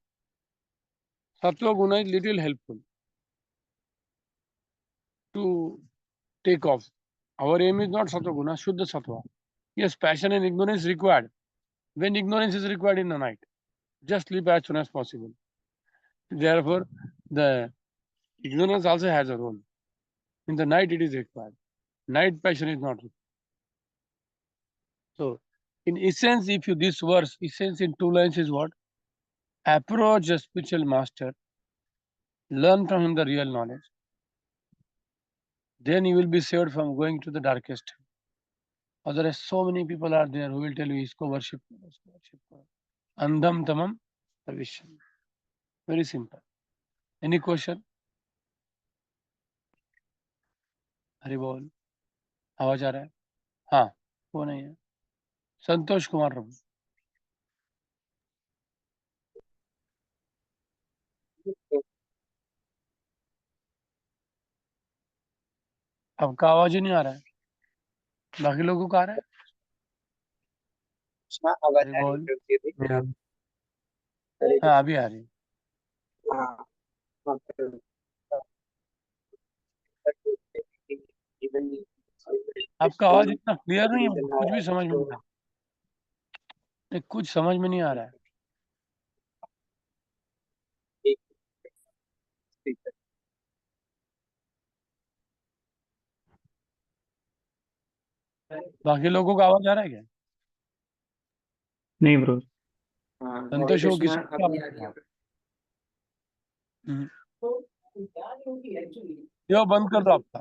S1: Sattva guna is little helpful to take off. Our aim is not sattva guna, shuddha sattva. Yes, passion and ignorance is required. When ignorance is required in the night, just sleep as soon as possible. Therefore, the ignorance also has a role. In the night, it is required. Night passion is not required. So, in essence, if you this verse, essence in 2 lines is what? Approach a spiritual master, learn from him the real knowledge. Then you will be saved from going to the darkest. Otherwise, so many people are there who will tell you, Isko worship. Andam tamam avisham. Very simple. Any question? Hari बोल आवाज आ रहा है हाँ वो नहीं है संतोष कुमार प्रभु आपका आवाज ही नहीं आ रहा है बाकी लोगों का आ रहा है हरि बोल हाँ अभी आ रही है आपका आवाज इतना क्लियर नहीं है कुछ भी समझ में नहीं कुछ समझ में नहीं आ रहा है बाकी लोगों का आवाज आ रहा है क्या
S6: नहीं ब्रो
S1: संतोष हो किसी यो बंद कर दो आपका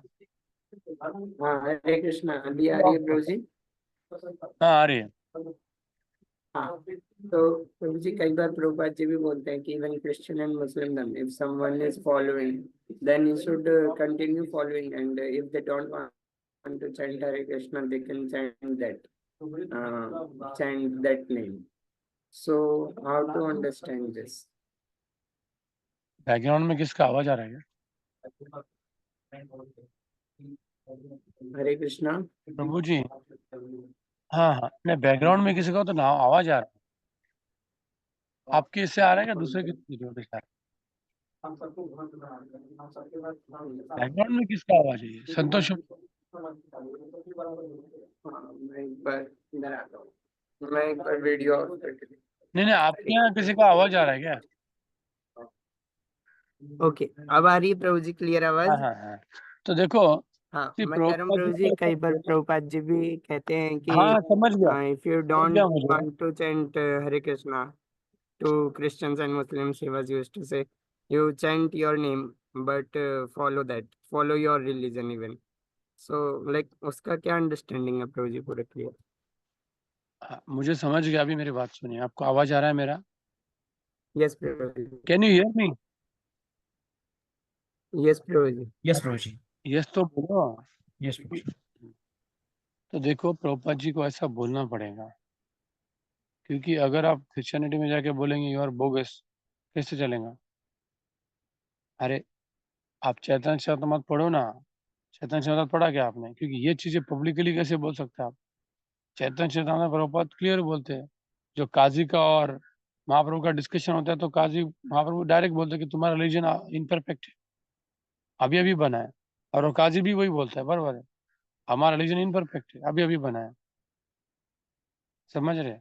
S3: हरे कृष्णा अभी आ रही है ब्रो जी
S1: हाँ आ रही है
S6: हाँ, तो प्रभु जी कई बार प्रभुपाद जी भी बोलते हैं कि इवन क्रिश्चियन एंड मुस्लिम धर्म, if someone is following then he should continue following, and if they don't want to chant Hare Krishna they can chant that name. So how to understand this?
S1: Background में किसका आवाज आ रहा है?
S6: हरे कृष्णा
S1: प्रभु जी, हाँ हाँ, नहीं background में किसी का तो ना आवाज आ रहा है। आपके इससे आ रहा है क्या दूसरे की से आ रहा है? बैकग्राउंड में किसका आवाज है? ये संतोष?
S6: मैं एक बार इधर आता हूँ, मैं एक बार वीडियो ऑफ करके
S1: नहीं नहीं, आपके यहाँ किसी का आवाज आ रहा है क्या?
S6: ओके, अब आ रही है प्रभु जी क्लियर आवाज?
S1: हाँ हाँ हाँ, तो देखो
S6: हाँ,
S1: कि
S6: मैं कह रहा हूँ प्रभु जी, कई बार प्रभुपाद जी भी कहते हैं कि
S1: हाँ समझ गया,
S6: इफ यू
S1: समझ
S6: डोंट
S1: गया मुझे।
S6: Want to chant Hare Krishna to Christians and Muslims, he was used to say, you chant your name, but follow your religion even. So, like, उसका क्या अंडरस्टैंडिंग है प्रभु जी, पूरा क्लियर?
S1: हाँ, मुझे समझ गया, अभी मेरी बात सुनिए। आपको आवाज आ रहा है मेरा?
S6: Yes Prabhu ji,
S1: can you hear me?
S6: Yes Prabhu ji,
S7: yes Prabhu ji,
S1: yes तो बोलो।
S7: यस प्रभु जी।
S1: तो देखो प्रभुपाद जी को ऐसा बोलना पड़ेगा, क्योंकि अगर आप क्रिश्चियनिटी में जाके बोलेंगे यू आर बोगस, कैसे चलेगा? अरे आप चैतन्य चरितमृत पढ़ो ना, चैतन्य चरितमृत पढ़ा क्या आपने? क्योंकि ये चीजें पब्लिकली कैसे बोल सकते हैं आप? चैतन्य चरितमृत प्रभुपाद क्लियर बोलते हैं। जो काजी का और महाप्रभु का डिस्कशन होता है तो काजी महाप्रभु डायरेक्ट बोलते हैं कि तुम्हारा रिलीजन इनपरफेक्ट है, अभी अभी बना है। और वो काजी भी वही बोलता है, बराबर है, हमारा रिलीजन इनपरफेक्ट है, अभी अभी बना है। समझ रहे?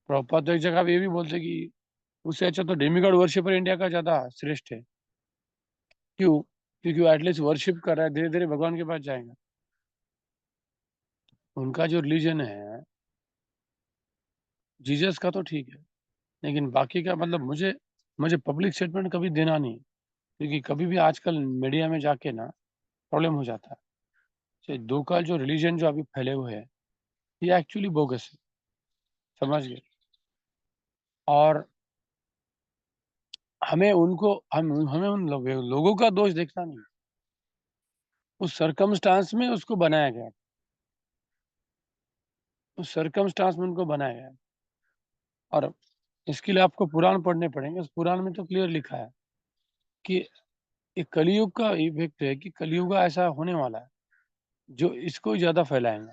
S1: प्रभुपाद तो एक जगह ये भी बोलते कि उससे अच्छा तो डेमिगॉड वर्शिपर इंडिया का ज्यादा श्रेष्ठ है। क्यों? क्योंकि वो एटलीस्ट वर्शिप कर रहा है, धीरे धीरे भगवान के पास जाएगा। उनका जो रिलीजन है जीसस का तो ठीक है, लेकिन बाकी का मतलब मुझे पब्लिक स्टेटमेंट कभी देना नहीं, क्योंकि कभी भी आजकल मीडिया में जाके ना प्रॉब्लम हो जाता है। तो दो का जो रिलीजन जो अभी फैले हुए हैं ये एक्चुअली बोगस है, समझ गए? और हमें उन लोगों का दोष देखना नहीं, उस सरकमस्टांस में उसको बनाया गया, उस सरकमस्टांस में उनको बनाया गया। और इसके लिए आपको पुराण पढ़ने पड़ेंगे। उस पुराण में तो क्लियर लिखा है कि एक कलयुग का इफेक्ट है, कि कलयुग ऐसा होने वाला है जो इसको ज्यादा फैलाएंगे।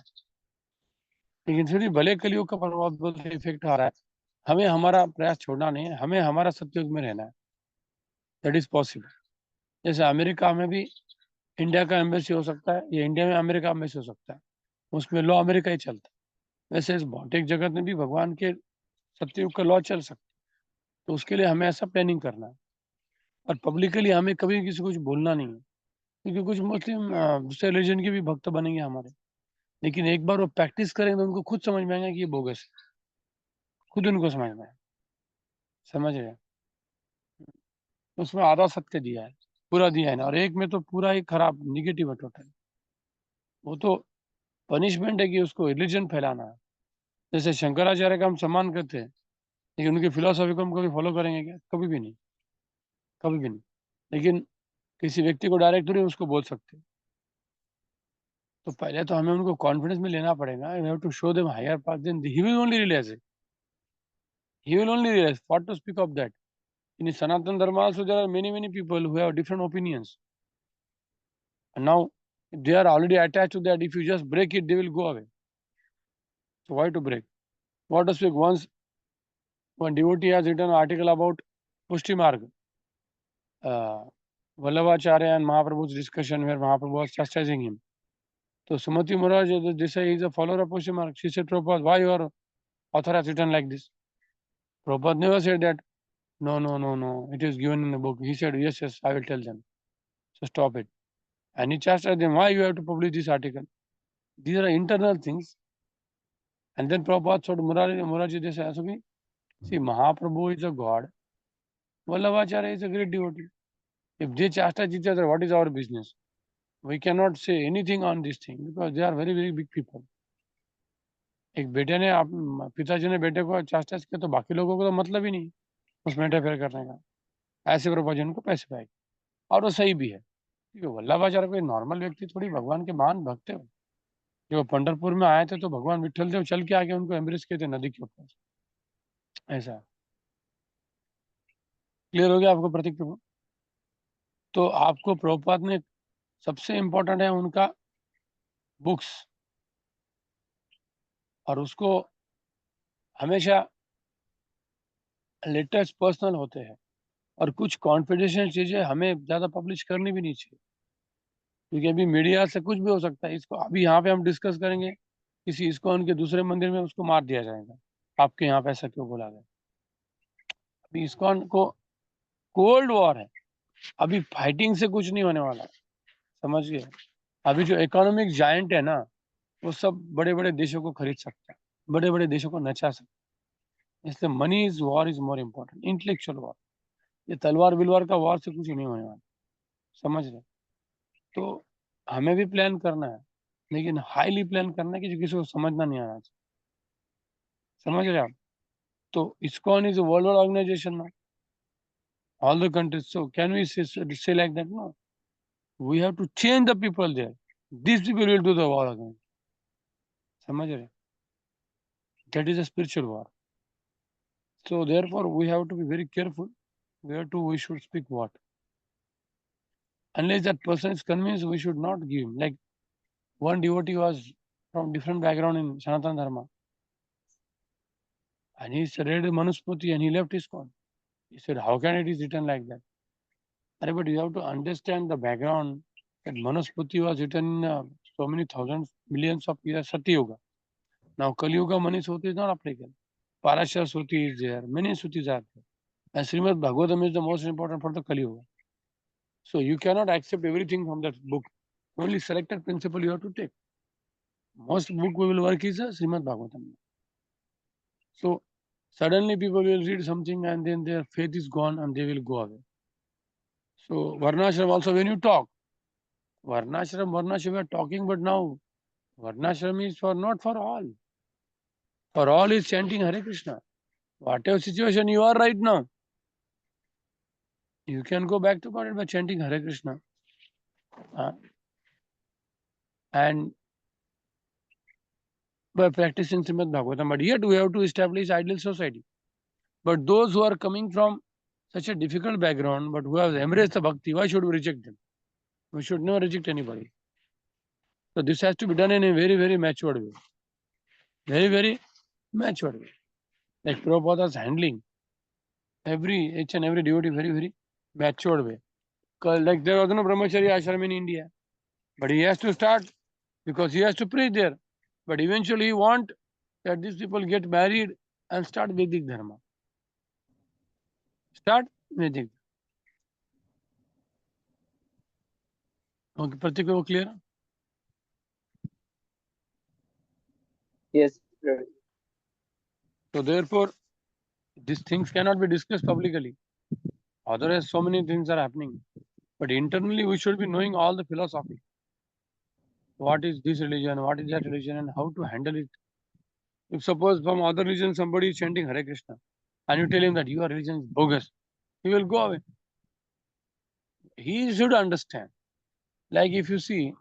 S1: लेकिन फिर भी भले कलयुग का प्रभाव बोलते इफेक्ट आ रहा है, हमें हमारा प्रयास छोड़ना नहीं है, हमें हमारा सतयुग में रहना है। That is possible. जैसे अमेरिका में भी इंडिया का एम्बेसी हो सकता है, या इंडिया में अमेरिका एम्बेसी हो सकता है, उसमें लॉ अमेरिका ही चलता है। वैसे इस भौतिक जगत में भी भगवान के सतयुग का लॉ चल सकता है। तो उसके लिए हमें ऐसा प्लानिंग करना है। और पब्लिकली हमें कभी किसी को कुछ बोलना नहीं है, क्योंकि कुछ मुस्लिम दूसरे रिलीजन के भी भक्त बनेंगे हमारे, लेकिन एक बार वो प्रैक्टिस करेंगे तो उनको खुद समझ में आएगा कि ये बोगस है, खुद उनको समझ में आएगा। समझ रहे? उसमें आधा सत्य दिया है, पूरा दिया है ना, और एक में तो पूरा ही खराब निगेटिव है टोटल। वो तो पनिशमेंट है कि उसको रिलीजन फैलाना है। जैसे शंकराचार्य का हम सम्मान करते हैं, लेकिन उनकी फिलोसॉफी को हम कभी फॉलो करेंगे क्या? कभी भी नहीं, कभी भी नहीं। लेकिन किसी व्यक्ति को डायरेक्ट थोड़ी उसको बोल सकते। तो पहले तो हमें उनको कॉन्फिडेंस में लेना पड़ेगा। You have to show them higher path, then he will only realize it, he will only realize. What to speak of that? In Sanatana Dharma also there are many people who have different opinions, and now they are already attached to that. If you just break it, they will go away. So why to break? What to speak? Once one devotee has written an article about Pushti Marg, Vallabhacharya and Mahaprabhu's discussion where Mahaprabhu was chastising him. So Sumati Maharaj, they say he is a follower of Pushti Marg. She said, Prabhupada, why your author has written like this? Prabhupada never said that. No. It is given in the book. He said, yes, I will tell them. So stop it. And he chastised them, why you have to publish this article? These are internal things. And then Prabhupada told Muraji Desai, see, Mahaprabhu is a god, Vallabhacharya is a great devotee. If they chastise each other, what is our business? We cannot say anything on this thing because they are very big people. एक बेटे ने पिताजी ने बेटे को chaste किया तो बाकी लोगों को तो मतलब ही नहीं उसमें इंटरफेयर करने का। ऐसे प्रभुपाद जी उनको पैसे पाएंगे और वो सही भी है, क्योंकि वल्लभाचार्य कोई नॉर्मल व्यक्ति थोड़ी भगवान के महान भक्त है। जो पंढरपुर में आए थे तो भगवान विठल देव चल के आके उनको एम्ब्रेस किए थे नदी के ऊपर। ऐसा क्लियर हो गया आपको प्रतीक प्रभु? तो आपको प्रभुपाद ने सबसे इम्पोर्टेंट है उनका बुक्स, और उसको हमेशा लेटेस्ट पर्सनल होते हैं, और कुछ कॉन्फिडेंशियल चीजें हमें ज्यादा पब्लिश करनी भी नहीं चाहिए, क्योंकि अभी मीडिया से कुछ भी हो सकता है। इसको अभी यहाँ पे हम डिस्कस करेंगे, किसी इस्कॉन के दूसरे मंदिर में उसको मार दिया जाएगा, आपके यहाँ पे ऐसा क्यों बोला गया। अभी इस्कॉन को कोल्ड वॉर है, अभी फाइटिंग से कुछ नहीं होने वाला, समझ गए। अभी जो इकोनॉमिक जायंट है ना, वो सब बड़े बड़े देशों को खरीद सकता है, बड़े बड़े देशों को नचा सकता है। इसलिए money is war is more important, intellectual war. ये तलवार बिलवार का वॉर से कुछ नहीं होने वाला, समझ रहे। तो हमें भी प्लान करना है, लेकिन हाईली प्लान करना है कि किसी को समझना नहीं आना चाहिए, समझ रहे आप। तो ISKCON is a worldwide organization now, all the countries. So can we say like that? No, we have to change the people there. These people will do the war again. समझ रहे? That is a spiritual war. So therefore we have to be very careful where to we should speak what. Unless that person is convinced, we should not give him. Like one devotee was from different background in Sanatana Dharma, and he read Manusmriti and he left ISKCON. He said, how can it is written like that? But you have to understand the background that Manusmriti was written in so many thousands, millions of years, Satya Yuga. Now Kali Yuga Manusmriti is not applicable. Parashar Sruti is there, many Srutis are there. And Srimad Bhagavatam is the most important for the Kali Yuga. So you cannot accept everything from that book. Only selected principle you have to take. Most book we will work is Srimad Bhagavatam. So suddenly people will read something and then their faith is gone and they will go away. So Varnashram also, when you talk, Varnashram we are talking, but now Varnashram is for not for all. For all is chanting Hare Krishna. Whatever situation you are right now, you can go back to God by chanting Hare Krishna. And by practicing Srimad Bhagavatam. But yet we have to establish ideal society. But those who are coming from such a difficult background, but who have embraced the bhakti, why should we reject them? We should never reject anybody. So this has to be done in a very, very matured way. Very, very matured way. Like Prabhupada's handling each and every devotee very, very matured way. Like there was no brahmacharya ashram in India, but he has to start because he has to preach there. But eventually he want that these people get married and start Vedic Dharma. Start Vedic. Okay, particular clear?
S3: Yes, Prabhu.
S1: So therefore, these things cannot be discussed publicly. Otherwise, so many things are happening. But internally, we should be knowing all the philosophy. What is this religion? What is that religion? And how to handle it. If suppose from other religion somebody is chanting Hare Krishna, and you tell him that your religion is bogus, he will go away. He should understand. Like if you see,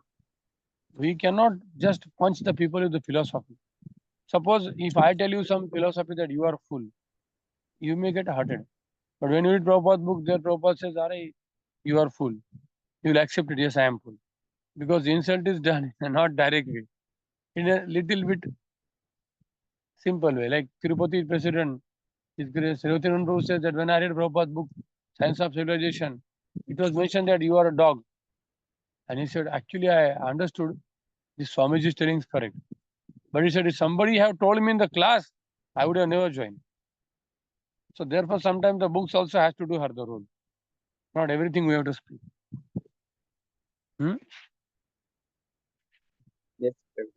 S1: we cannot just punch the people with the philosophy. Suppose if I tell you some philosophy that you are full, you may get hurted. But when you read Prabhupada's book, there Prabhupada says, "Are you are full." You will accept it. Yes, I am full, because the insult is done in a not direct way, in a little bit simple way. Like Tirupati president, His Grace Srila Prabhupada says that when I read Prabhupada's book, Science of Civilization, it was mentioned that you are a dog, and he said, actually, I understood this Swamiji is telling is correct. But he said, if somebody have told me in the class, I would have never joined. So therefore, sometimes the books also has to do her the role. Not everything we have to speak.
S3: Yes, Prabhu.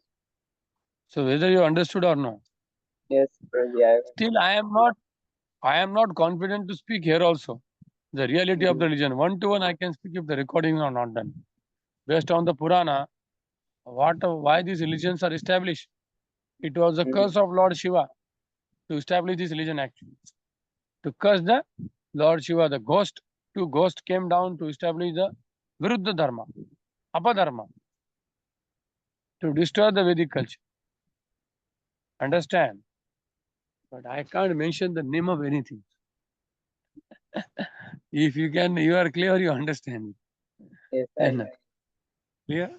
S1: So whether you understood or not.
S3: Yes, Prabhu. Yeah.
S1: Still, I am not confident to speak here also. The reality of the religion. One to one, I can speak if the recordings are not done. Based on the Purana, why these religions are established. It was the curse of Lord Shiva to establish this religion actually. To curse the Lord Shiva, the ghost, two ghosts came down to establish the Viruddha Dharma, Apadharma, to destroy the Vedic culture. Understand? But I can't mention the name of anything. If you can, you are clear, you understand.
S3: Yes,
S1: And clear?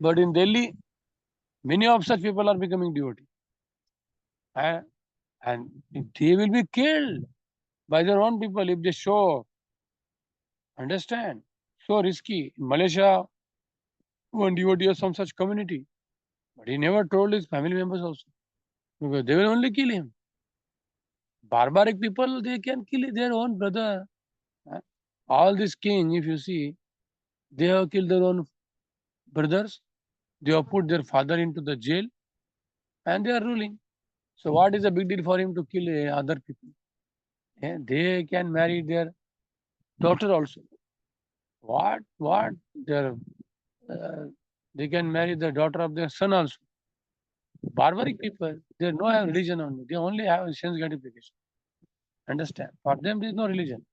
S1: But in Delhi, many of such people are becoming devotees. And they will be killed by their own people if they show. Understand? So risky. In Malaysia, one devotee of some such community. But he never told his family members also. Because they will only kill him. Barbaric people, they can kill their own brother. All this king, if you see, they have killed their own brothers. They have put their father into the jail and they are ruling. So what is the big deal for him to kill other people? They can marry their daughter also. What? Their, they can marry the daughter of their son also. Barbaric people, they no have religion only. They only have sense gratification. Understand? For them, there is no religion.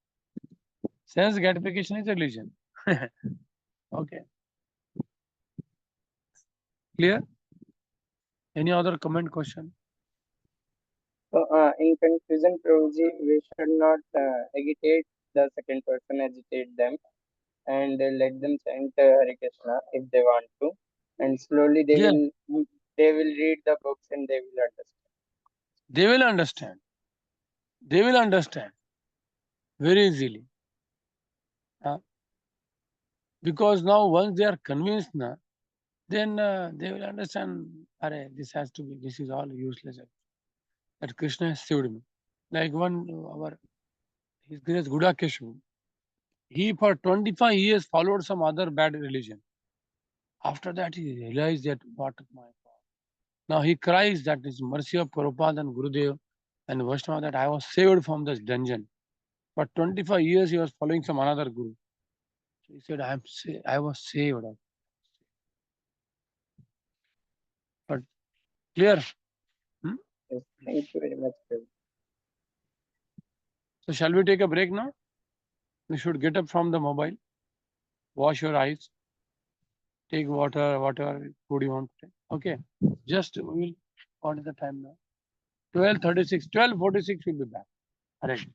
S1: Sense gratification is a religion. Okay. Clear? Any other comment, question?
S3: So, in conclusion, Prabhuji, we should not agitate the second person, agitate them, and let them chant Hare Krishna if they want to, and slowly
S1: Yeah,
S3: they will read the books and they will understand.
S1: they will understand. They will understand very easily. Because now once they are convinced, then they will understand, this has to be, this is all useless. That Krishna has saved me. Like His Grace Gudakeshu, he for 25 years followed some other bad religion. After that, he realized that what my God. Now he cries that it's mercy of Prabhupada and Gurudev and Vaishnava that I was saved from this dungeon. For 25 years, he was following some another guru. So he said, I was saved. But clear?
S3: Yes, thank you very much, Prabhuji.
S1: So shall we take a break now? You should get up from the mobile, wash your eyes, take water, whatever food you want to take. Okay. Just we will, what is the time now? 12:36, 12:46 will be back. Correct.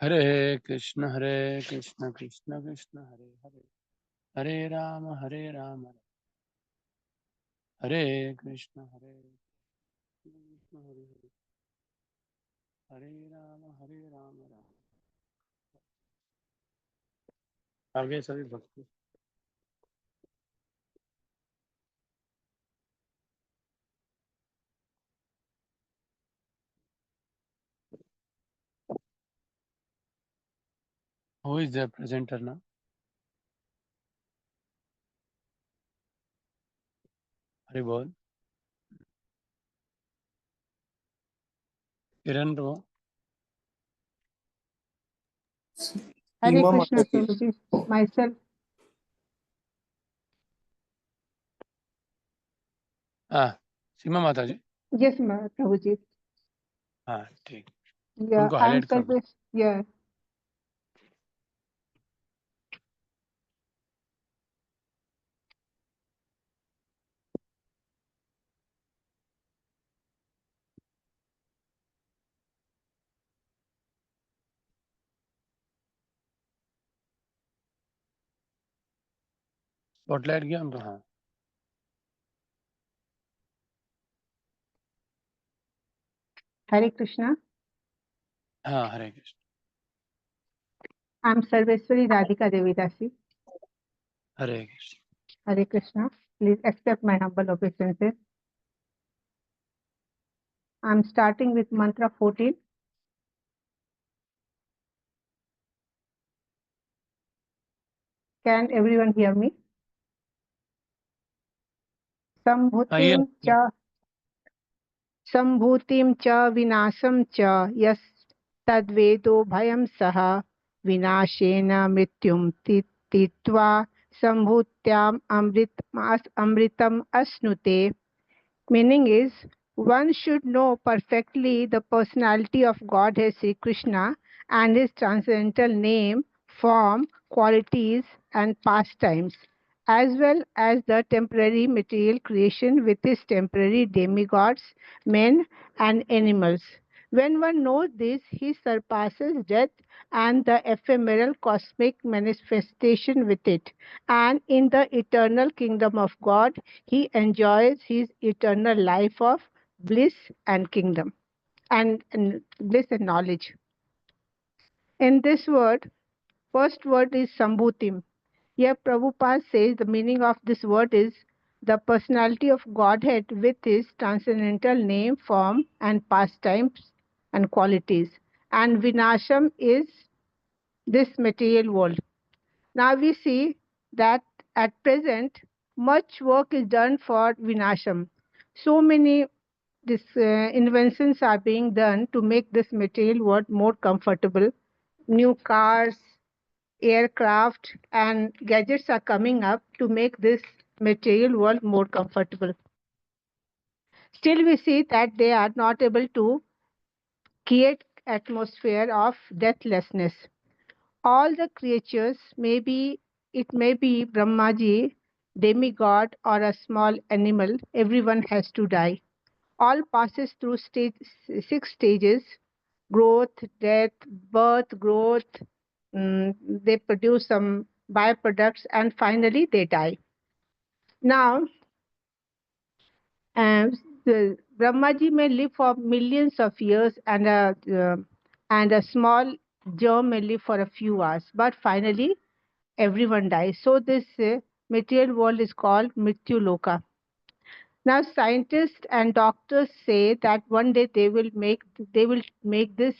S1: Hare Krishna Krishna Krishna Hare Hare, Hare Rama Hare Krishna Krishna Hare Hare, Hare Rama Rama. आगे सभी भक्ति. Who is the presenter now? Hare Bol. Kiran Ro.
S7: Hare
S6: Imam
S7: Krishna
S6: Mataji.
S7: Prabhuji, myself.
S1: सीमा माता जी.
S7: Yes, Prabhuji.
S1: हाँ ठीक.
S7: Yeah,
S1: उनको
S7: I'm
S1: highlight कर दो.
S7: service. Yeah.
S1: Spotlight गया उनको. हाँ.
S7: Hare Krishna.
S1: हाँ Hare Krishna.
S7: I'm Sarveswari Radhika Devidasi.
S1: Hare Krishna.
S7: Hare Krishna. Please accept my humble obeisances. I'm starting with mantra 14. Can everyone hear me?
S1: ये
S7: Sambhutim cha vinasam cha yas tadvedo bhayam saha vinashena mrityum titva sambhutyam amritam asnute. Meaning is, one should know perfectly the personality of Godhead Sri Krishna and his transcendental name, form, qualities, and pastimes, as well as the temporary material creation with its temporary demigods, men, and animals. When one knows this, he surpasses death and the ephemeral cosmic manifestation with it, and in the eternal kingdom of God, he enjoys his eternal life of bliss and kingdom and bliss and knowledge. In this word, first word is Sambhutim. Here Prabhupada says the meaning of this word is the personality of Godhead with his transcendental name, form, and pastimes and qualities. And Vinasham is this material world. Now we see that at present much work is done for Vinasham. So many inventions are being done to make this material world more comfortable. New cars, aircraft, and gadgets are coming up to make this material world more comfortable. Still, we see that they are not able to create atmosphere of deathlessness. All the creatures, it may be Brahmaji, demigod, or a small animal, everyone has to die. All passes through 6 stages: growth, death, birth, growth. They produce some byproducts and finally they die. Now, the Brahmaji may live for millions of years and a small germ may live for a few hours, but finally everyone dies. So this material world is called Mrityu Loka. Now scientists and doctors say that one day they will make this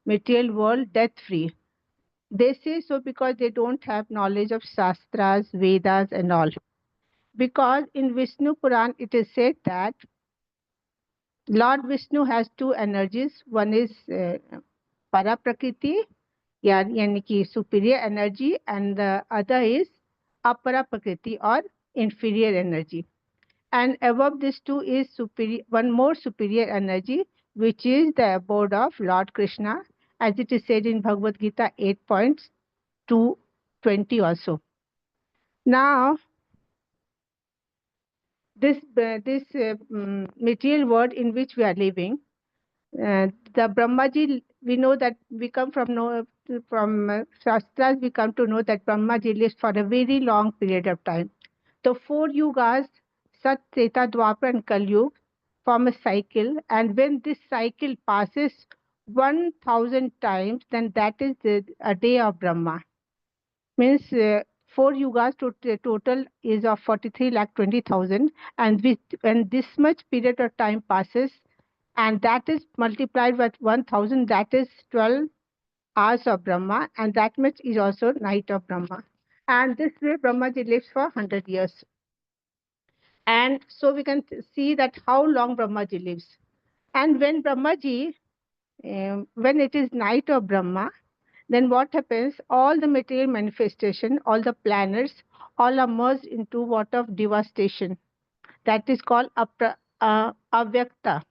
S7: material world death free. They say so because they don't have knowledge of Shastras, Vedas and all. Because in Vishnu Puran it is said that Lord Vishnu has two energies. One is Para Prakriti, yani ki superior energy, and the other is Apara Prakriti or inferior energy. And above these two is one more superior energy, which is the abode of Lord Krishna, as it is said in Bhagavad Gita 8.220 also. Now, this material world in which we are living, the Brahmaji, we know that we come from from Shastras we come to know that Brahmaji lives for a very long period of time. The 4 yugas, Sat, Treta, Dwapar and Kali Yuga, form a cycle, and when this cycle passes 1000 times, then that is a day of Brahma. Means 4 yugas total is of 43,20,000, and when this much period of time passes, and that is multiplied with 1000, that is 12 hours of Brahma, and that much is also night of Brahma. And this way Brahmaji lives for 100 years. And so we can see that how long Brahmaji lives. And when Brahmaji, when it is night of Brahma, then what happens? All the material manifestation, all the planets, all are merged into what of devastation. That is called avyakta.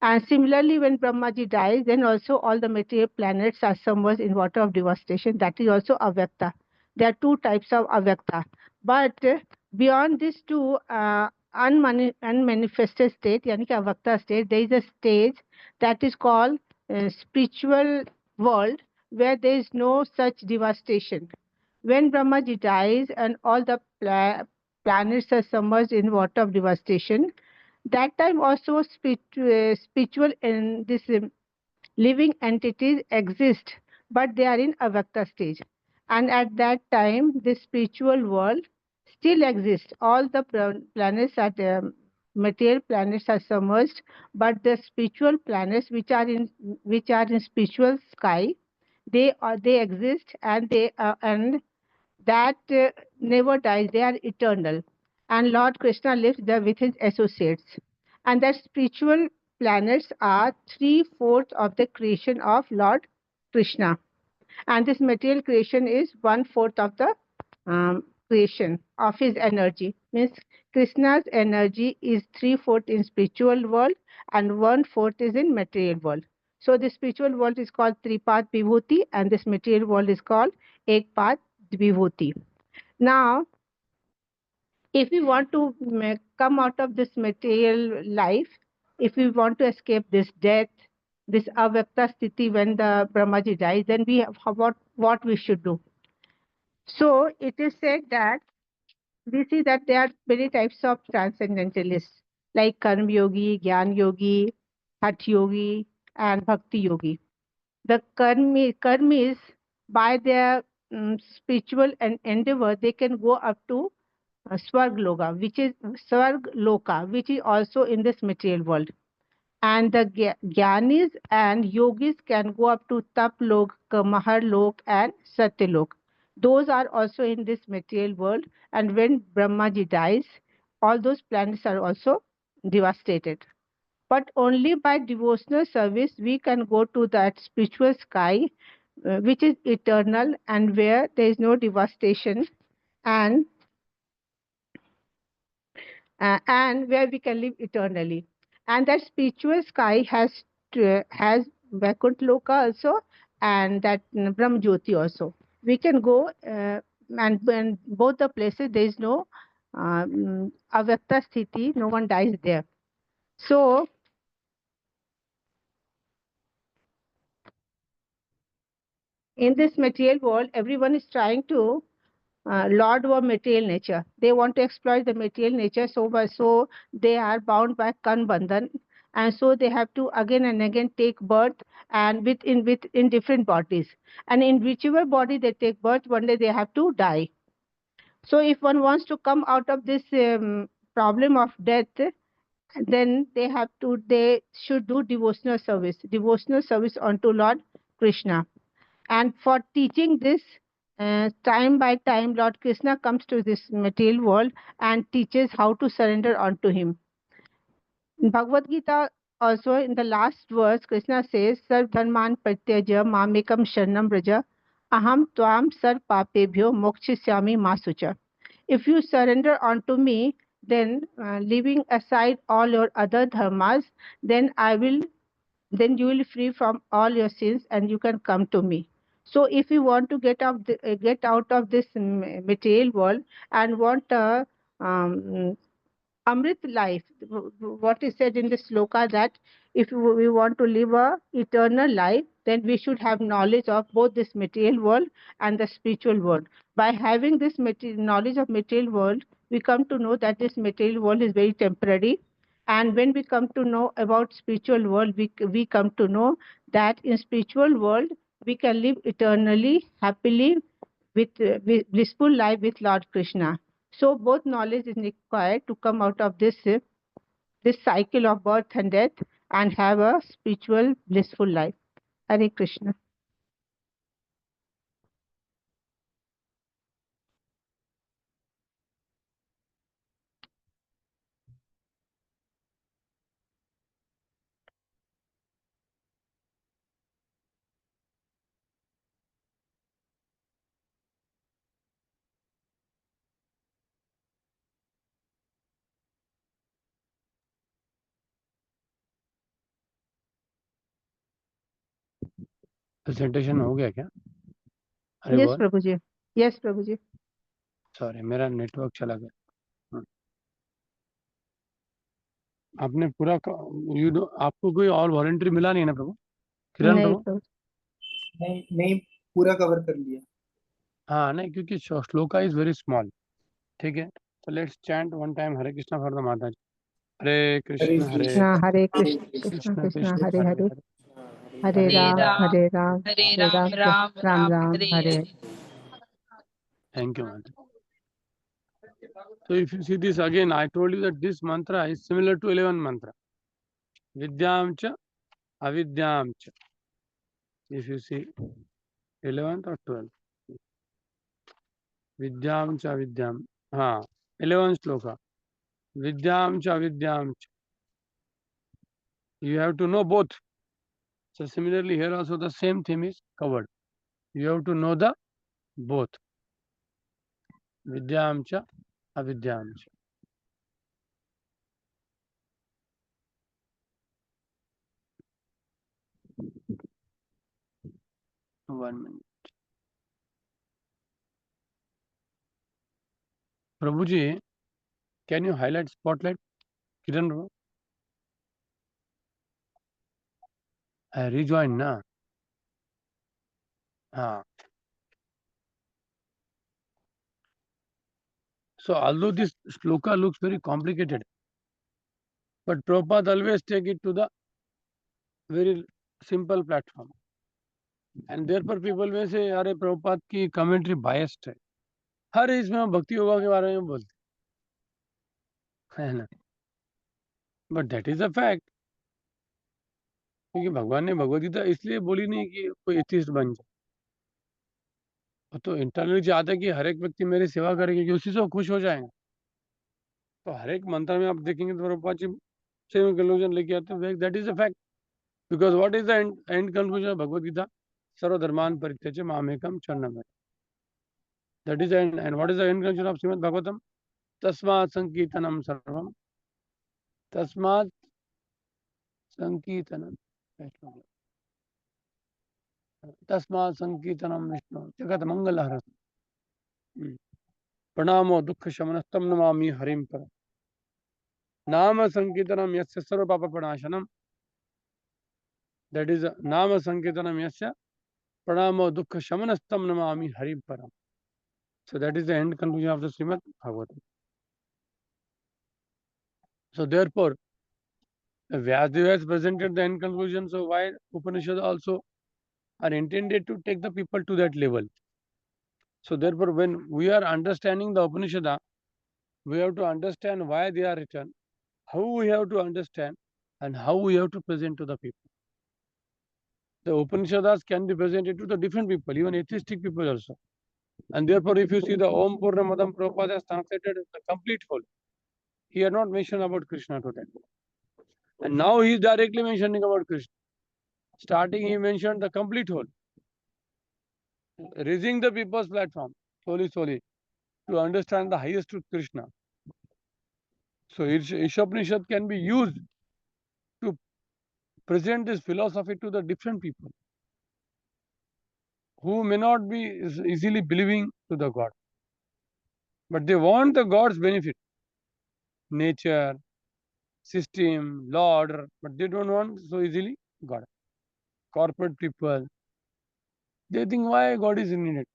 S7: And similarly, when Brahmaji dies, then also all the material planets are submerged in water of devastation. That is also avyakta. There are 2 types of avyakta. But beyond these 2 unmanifested state, yani ki avyakta state, there is a stage that is called spiritual world, where there is no such devastation. When Brahmaji dies and all the planets are submerged in water of devastation, that time also spiritual and this living entities exist, but they are in avyakta stage. And at that time, the spiritual world still exists. All the planets are material planets are submerged, but the spiritual planets which are in spiritual sky, they exist, and that never dies. They are eternal. And Lord Krishna lives there with his associates. And that spiritual planets are 3/4 of the creation of Lord Krishna. And this material creation is 1/4 of the creation of his energy. Means Krishna's energy is 3/4 in spiritual world and 1/4 is in material world. So the spiritual world is called Tripat Vibhuti, and this material world is called Ekpat Vibhuti. Now, if we want to come out of this material life, if we want to escape this death, this avyakta sthiti when the Brahmaji dies, then we have what we should do. So it is said that we see that there are many types of transcendentalists like Karma Yogi, Gyan Yogi, Hatha Yogi, and Bhakti Yogi. The karmis, by their spiritual endeavor, they can go up to Swarg Loka, which is also in this material world. And the Gyanis and Yogis can go up to Tap Lok, Mahar Lok, and Satya Lok. Those are also in this material world. And when Brahmaji dies, all those planets are also devastated. But only by devotional service we can go to that spiritual sky, which is eternal and where there is no devastation, and where we can live eternally. And that spiritual sky has Vaikuntha Loka also, and that Brahm Jyoti also. We can go, and when both the places there is no avyakta sthiti, no one dies there. So in this material world, everyone is trying to lord over material nature. They want to exploit the material nature so they are bound by kan bandhan, and so they have to again and again take birth and in different bodies. And in whichever body they take birth, one day they have to die. So if one wants to come out of this problem of death, then they should do devotional service unto Lord Krishna. And for teaching this, time by time, Lord Krishna comes to this material world and teaches how to surrender unto him. In Bhagavad Gita, also in the last verse, Krishna says, Sarv dharman pratyaja mamekam sharnam braja aham tvam sarv papebhyo mokshisyami masucha. If you surrender unto me, then leaving aside all your other dharmas, then you will free from all your sins and you can come to me. So if you want to get out of this material world and want a Amrit life, what is said in the sloka, that if we want to live a eternal life, then we should have knowledge of both this material world and the spiritual world. By having this knowledge of material world, we come to know that this material world is very temporary. And when we come to know about spiritual world, we come to know that in spiritual world, we can live eternally, happily, with blissful life with Lord Krishna. So both knowledge is required to come out of this cycle of birth and death and have a spiritual blissful life. Hare Krishna.
S1: Presentation हो गया क्या? अरे
S7: Yes,
S1: बोल,
S7: Prabhuji. Yes, Prabhuji.
S1: Sorry मेरा network चला गया. आपने पूरा आपको कोई और वॉलंटरी मिला नहीं है ना प्रभु? किरण
S7: नहीं,
S1: प्रभु?
S7: Prabhuji.
S8: नहीं पूरा कवर कर लिया.
S1: हाँ नहीं, क्योंकि श्लोका इज वेरी स्मॉल. ठीक है, so let's chant one time Hare Krishna for the Mataji. Hare Krishna, Hare
S7: Hare
S1: Krishna,
S7: Krishna,
S1: Krishna
S7: Krishna
S1: Krishna,
S7: Hare
S1: Hare
S7: Hare,
S1: Hare,
S7: Hare Ram, Hare Ram,
S9: Hare
S7: Hare
S9: Ram,
S7: Ram, Ram Ram, Hare Hare.
S1: Thank you, Mataji. So if you see this again, I told you that this mantra is similar to 11 mantra. Vidyam cha, avidyam cha. If you see 11th or 12th. Vidyam cha, avidyam. हाँ, 11th shloka. Vidyam cha, avidyam cha. You have to know both. So similarly here also the same theme is covered. You have to know the both. Vidyam cha, avidyam cha. One minute. Prabhuji, can you highlight spotlight? Kiran, I rejoin na. So although this shloka looks very complicated, but Prabhupada always take it to the very simple platform. And therefore people may say, अरे Prabhupada की commentary biased है. हर इसमें हम भक्ति योगा के बारे में बोलते हैं ना. But that is a fact. क्योंकि भगवान ने भगवद गीता इसलिए बोली नहीं कि कोई एथिस्ट बन जाए. तो इंटरनली चाहता है कि हर एक व्यक्ति मेरी सेवा करेगा कि उसी से वो खुश हो जाएगा. तो हर एक मंत्र में आप देखेंगे तो प्रभुपाद जी सेम कंक्लूजन लेके आते हैं. That is a fact. Because what is the end conclusion of Bhagavad Gita? सर्वधर्मान परित्यज्य मामेकम शरणं व्रज. That is end what is the end conclusion of Srimad Bhagavatam? तस्मात् संकीर्तनम सर्वम, तस्मात् संकीर्तनम, तस्मात् संकीर्तनम विष्णु जगत मंगलहर. प्रणामो दुःख शमनस्तम नमामि हरिं परम. नाम संकीर्तनम यस्य सर्व पाप प्रणाशनम. That is Nama Sankirtanam Yasya Pranamo Dukkha Shamanastam Namami Hari Param. So that is the end conclusion of the Srimad Bhagavatam. So therefore, Vyasdev has presented the end conclusion. So why Upanishads also are intended to take the people to that level. So therefore, when we are understanding the Upanishad, we have to understand why they are written, how we have to understand, and how we have to present to the people. The Upanishads can be presented to the different people, even atheistic people also. And therefore, if you see the Om Purnamadam Prabhupada has translated the complete whole. He had not mentioned about Krishna today. And now he is directly mentioning about Krishna. Starting, he mentioned the complete whole. Raising the people's platform, slowly, to understand the highest truth, Krishna. So, Isopanisad can be used to present this philosophy to the different people who may not be easily believing to the God. But they want the God's benefit. Nature, system, law, order, but they don't want so easily God. corporate people, they think why God is needed.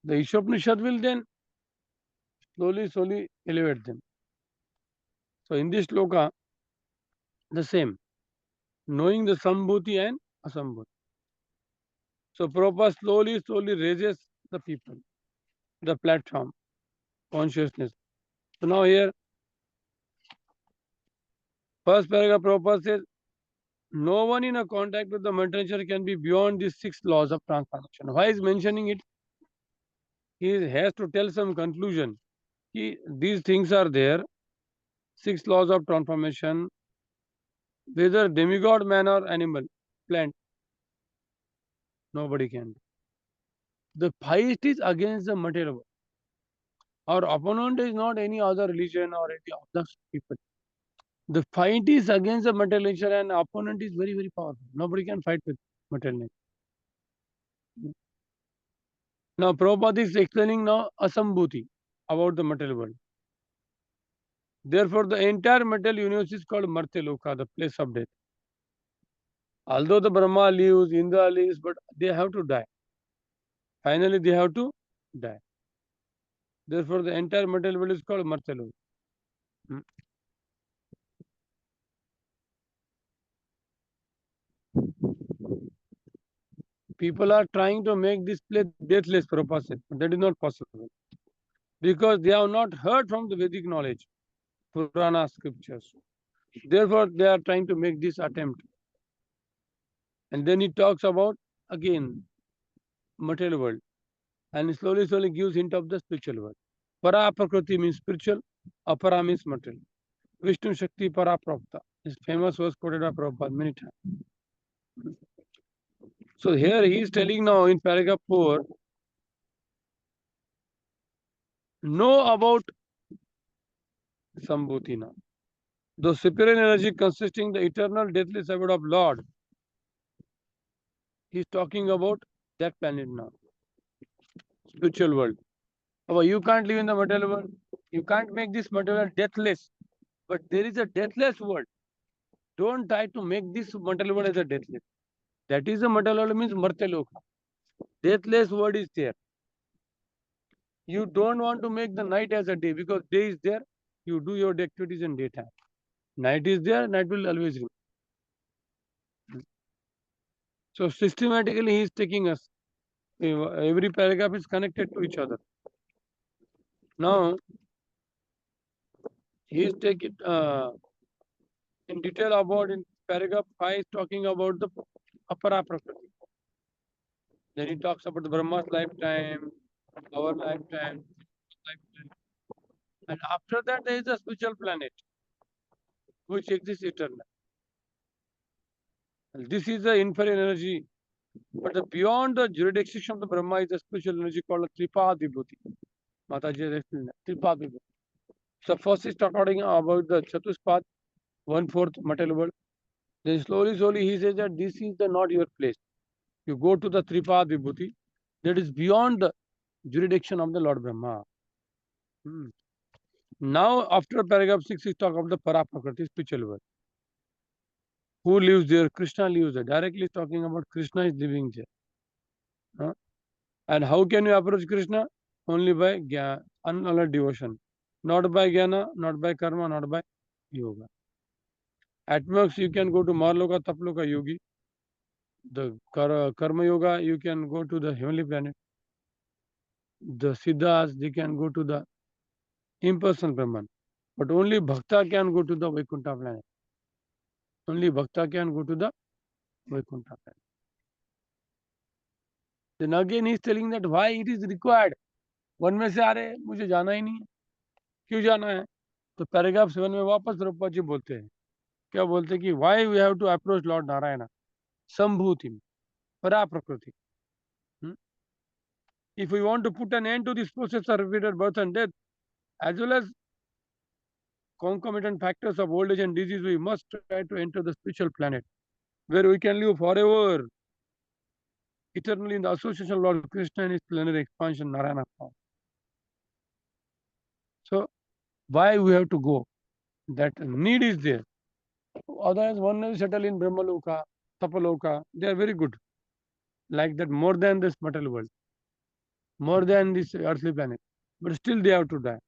S1: The Isopanisad will then slowly elevate them. So in this sloka, the same, knowing the Sambhuti and Asambhuti. So Prabhupada slowly raises the people, the platform, consciousness. So now here, first paragraph Prabhupada says, no one in a contact with the mental nature can be beyond these 6 laws of transformation. Why is mentioning it? He has to tell some conclusion. These things are there, 6 laws of transformation, whether demigod, man or animal, plant, nobody can do. The fight is against the material world. Our opponent is not any other religion or any other people. The fight is against the material nature, and opponent is very powerful. Nobody can fight with material nature. Now Prabhupada is explaining now Asambhuti, about the material world. Therefore, the entire material universe is called Martyaloka, the place of death. Although the Brahma lives, Indra lives, but they have to die. Finally, they have to die. Therefore, the entire material world is called Martyaloka. People are trying to make this place deathless, Prabhupada said, but that is not possible. Because they have not heard from the Vedic knowledge, Purana scriptures. Therefore, they are trying to make this attempt. And then he talks about, again, material world. And slowly gives hint of the spiritual world. Para Prakriti means spiritual, Apara means material. Vishnu Shakti Para Prapta. This famous was quoted by Prabhupada many times. So here he is telling now in paragraph 4, know about Sambhuti now. The superior energy consisting the eternal deathless abode of Lord. He is talking about that planet now. Spiritual world. Oh, you can't live in the material world. You can't make this material deathless. But there is a deathless world. Don't try to make this material world as a deathless. That is a material world means Martyaloka. Deathless world is there. You don't want to make the night as a day because day is there. You do your activities in daytime. Night is there, night will always remain. So systematically he is taking us. Every paragraph is connected to each other. Now he is taking in detail about in paragraph 5 is talking about the Apara Prakriti. Then he talks about the Brahma's lifetime, our lifetime. And after that there is a spiritual planet which exists eternal. This is the inferior energy. But the beyond the jurisdiction of the Brahma is a spiritual energy called Tripad Vibhuti. Mataji has explained that. Tripad Vibhuti. So first is talking about the Chatuspad, 1/4 material world. Then slowly he says that this is the not your place. You go to the Tripad Vibhuti, that is beyond the jurisdiction of the Lord Brahma. Now after paragraph 6 is talk of the Paraprakriti, spiritual world. Who lives there? Krishna lives there. Directly talking about Krishna is living there. And how can you approach Krishna? Only by unalloyed devotion. Not by jnana, not by karma, not by yoga. At most you can go to Marloka, Taploka, Yogi. The karma yoga, you can go to the heavenly planet. The Siddhas, they can go to the impersonal Brahman. But only Bhakta can go to the Vaikuntha planet. Only Bhakta can go to the Vaikuntha planet. Then again he is telling that why it is required. One में से आ रहे मुझे जाना ही नहीं है. क्यों जाना है? तो पैराग्राफ 7 में वापस प्रभुपाद जी बोलते हैं. क्या बोलते हैं कि why we have to approach Lord Narayana? Sambhuti, para prakriti. If we want to put an end to this process of repeated birth and death, as well as concomitant factors of old age and disease, we must try to enter the spiritual planet, where we can live forever, eternally in the association of Lord Krishna and his plenary expansion, Narayana form. So, why we have to go? That need is there. Otherwise, one will settle in Brahmaloka, Tapaloka, they are very good. Like that, more than this material world, more than this earthly planet. But still they have to die.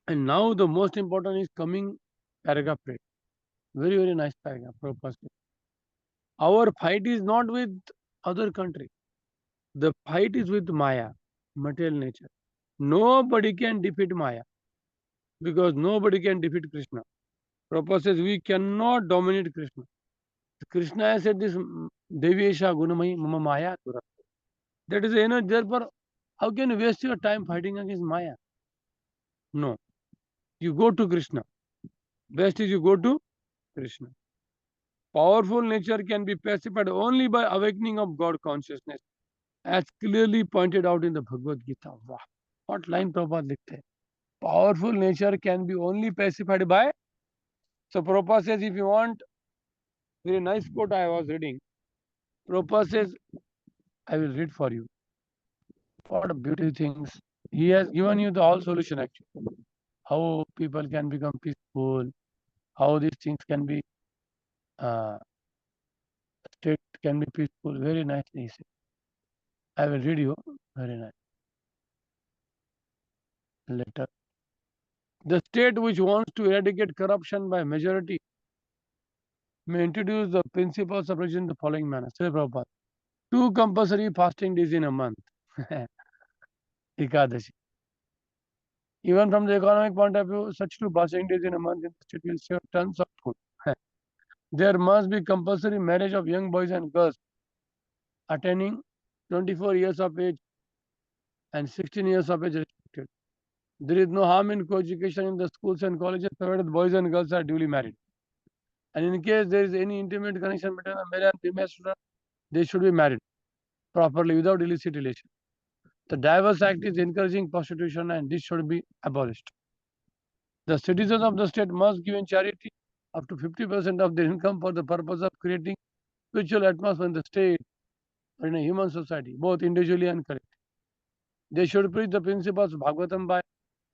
S1: And now the most important is coming paragraph 8. Very, very nice paragraph. Prabhupada said. Our fight is not with other country. The fight is with Maya, material nature. Nobody can defeat Maya because nobody can defeat Krishna. Prabhupada says we cannot dominate Krishna. Krishna has said this, Devyesha Gunamai Mama Maya. That is enough. Therefore, how can you waste your time fighting against Maya? No. You go to Krishna. Best is you go to Krishna. Powerful nature can be pacified only by awakening of God consciousness, as clearly pointed out in the Bhagavad Gita. Wow. What line Prabhupada likhte hai? Powerful nature can be only pacified by. So Prabhupada says, if you want, very nice quote I was reading. Prabhupada says, I will read for you. What a beautiful things. He has given you the all solution actually. How people can become peaceful, how these things can be, state can be peaceful. Very nicely he said. I will read you. Very nice. Letter. The state which wants to eradicate corruption by majority may introduce the principles of religion in the following manner. Srila Prabhupada. 2 compulsory fasting days in a month. Ekadashi. Even from the economic point of view, such 2 fasting days in a month in the state will save tons of food. There must be compulsory marriage of young boys and girls attaining 24 years of age and 16 years of age restricted. There is no harm in co-education in the schools and colleges provided boys and girls are duly married. And in case there is any intimate connection between a male and female student, they should be married properly without illicit relation. The Divorce Act is encouraging prostitution and this should be abolished. The citizens of the state must give in charity up to 50% of their income for the purpose of creating spiritual atmosphere in the state or in a human society, both individually and collectively. They should preach the principles of Bhagavatam by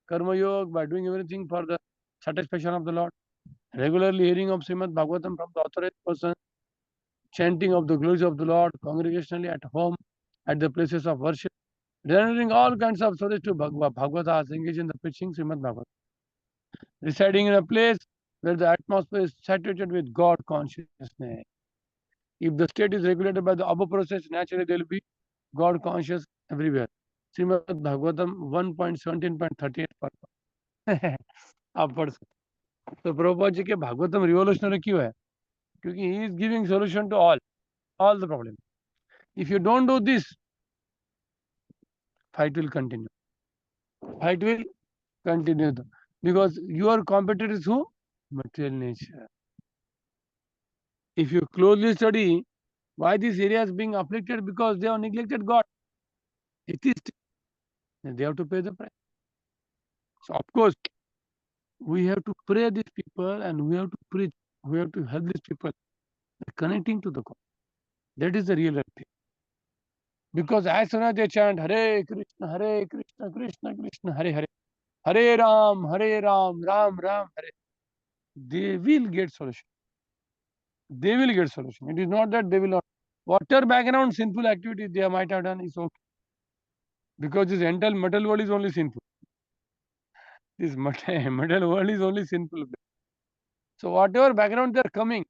S1: Karma Yoga, by doing everything for the satisfaction of the Lord. Regularly hearing of Srimad Bhagavatam from the authorized person, chanting of the glories of the Lord congregationally at home, at the places of worship, rendering all kinds of service to Bhagavatas, engage in the preaching Srimad Bhagavatam. Residing in a place where the atmosphere is saturated with God consciousness. If the state is regulated by the above process, naturally there will be God conscious everywhere. Srimad Bhagavatam 1.17.38 पर आप पढ़ सकते. तो प्रभुपाद जी के Bhagavatam revolutionary क्यों है? क्योंकि he is giving solution to all the problem. If you don't do this, fight will continue. Fight will continue because your competitor is who? Material nature. If you closely study why this area is being afflicted, because they have neglected God. Atheist. They have to pay the price. So of course, we have to pray these people and we have to preach. We have to help these people connecting to the God. That is the real thing. Because as soon as they chant Hare Krishna, Krishna Krishna, Hare Hare, Hare Ram, Ram Ram, Hare, they will get solution. They will get solution. It is not that they will not. Whatever background sinful activities they might have done is okay. Because this entire material world is only sinful. This material world is only sinful. So whatever background they are coming,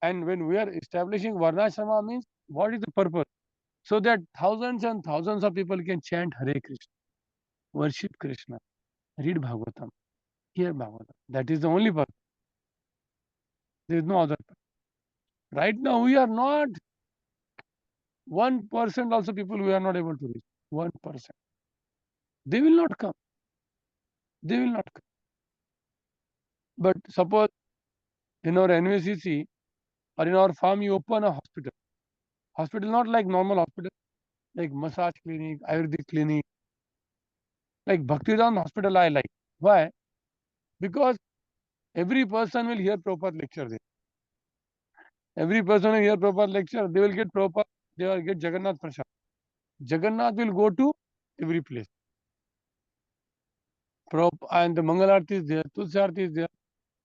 S1: and when we are establishing Varnashrama means, what is the purpose? So that thousands and thousands of people can chant Hare Krishna, worship Krishna, read Bhagavatam, hear Bhagavatam. That is the only purpose. There is no other purpose. Right now we are not 1% also people we are not able to reach. 1%. They will not come. They will not come. But suppose in our NVCC or in our farm you open a hospital. Hospital not like normal hospital, like massage clinic, Ayurvedic clinic, like Bhaktivedanta hospital I like. Why? Because every person will hear Prabhupada lecture there. Every person will hear Prabhupada lecture, they will get Prabhupada, they will get Jagannath Prasad. Jagannath will go to every place. And the Mangalarti is there, Tulsi Arati is there.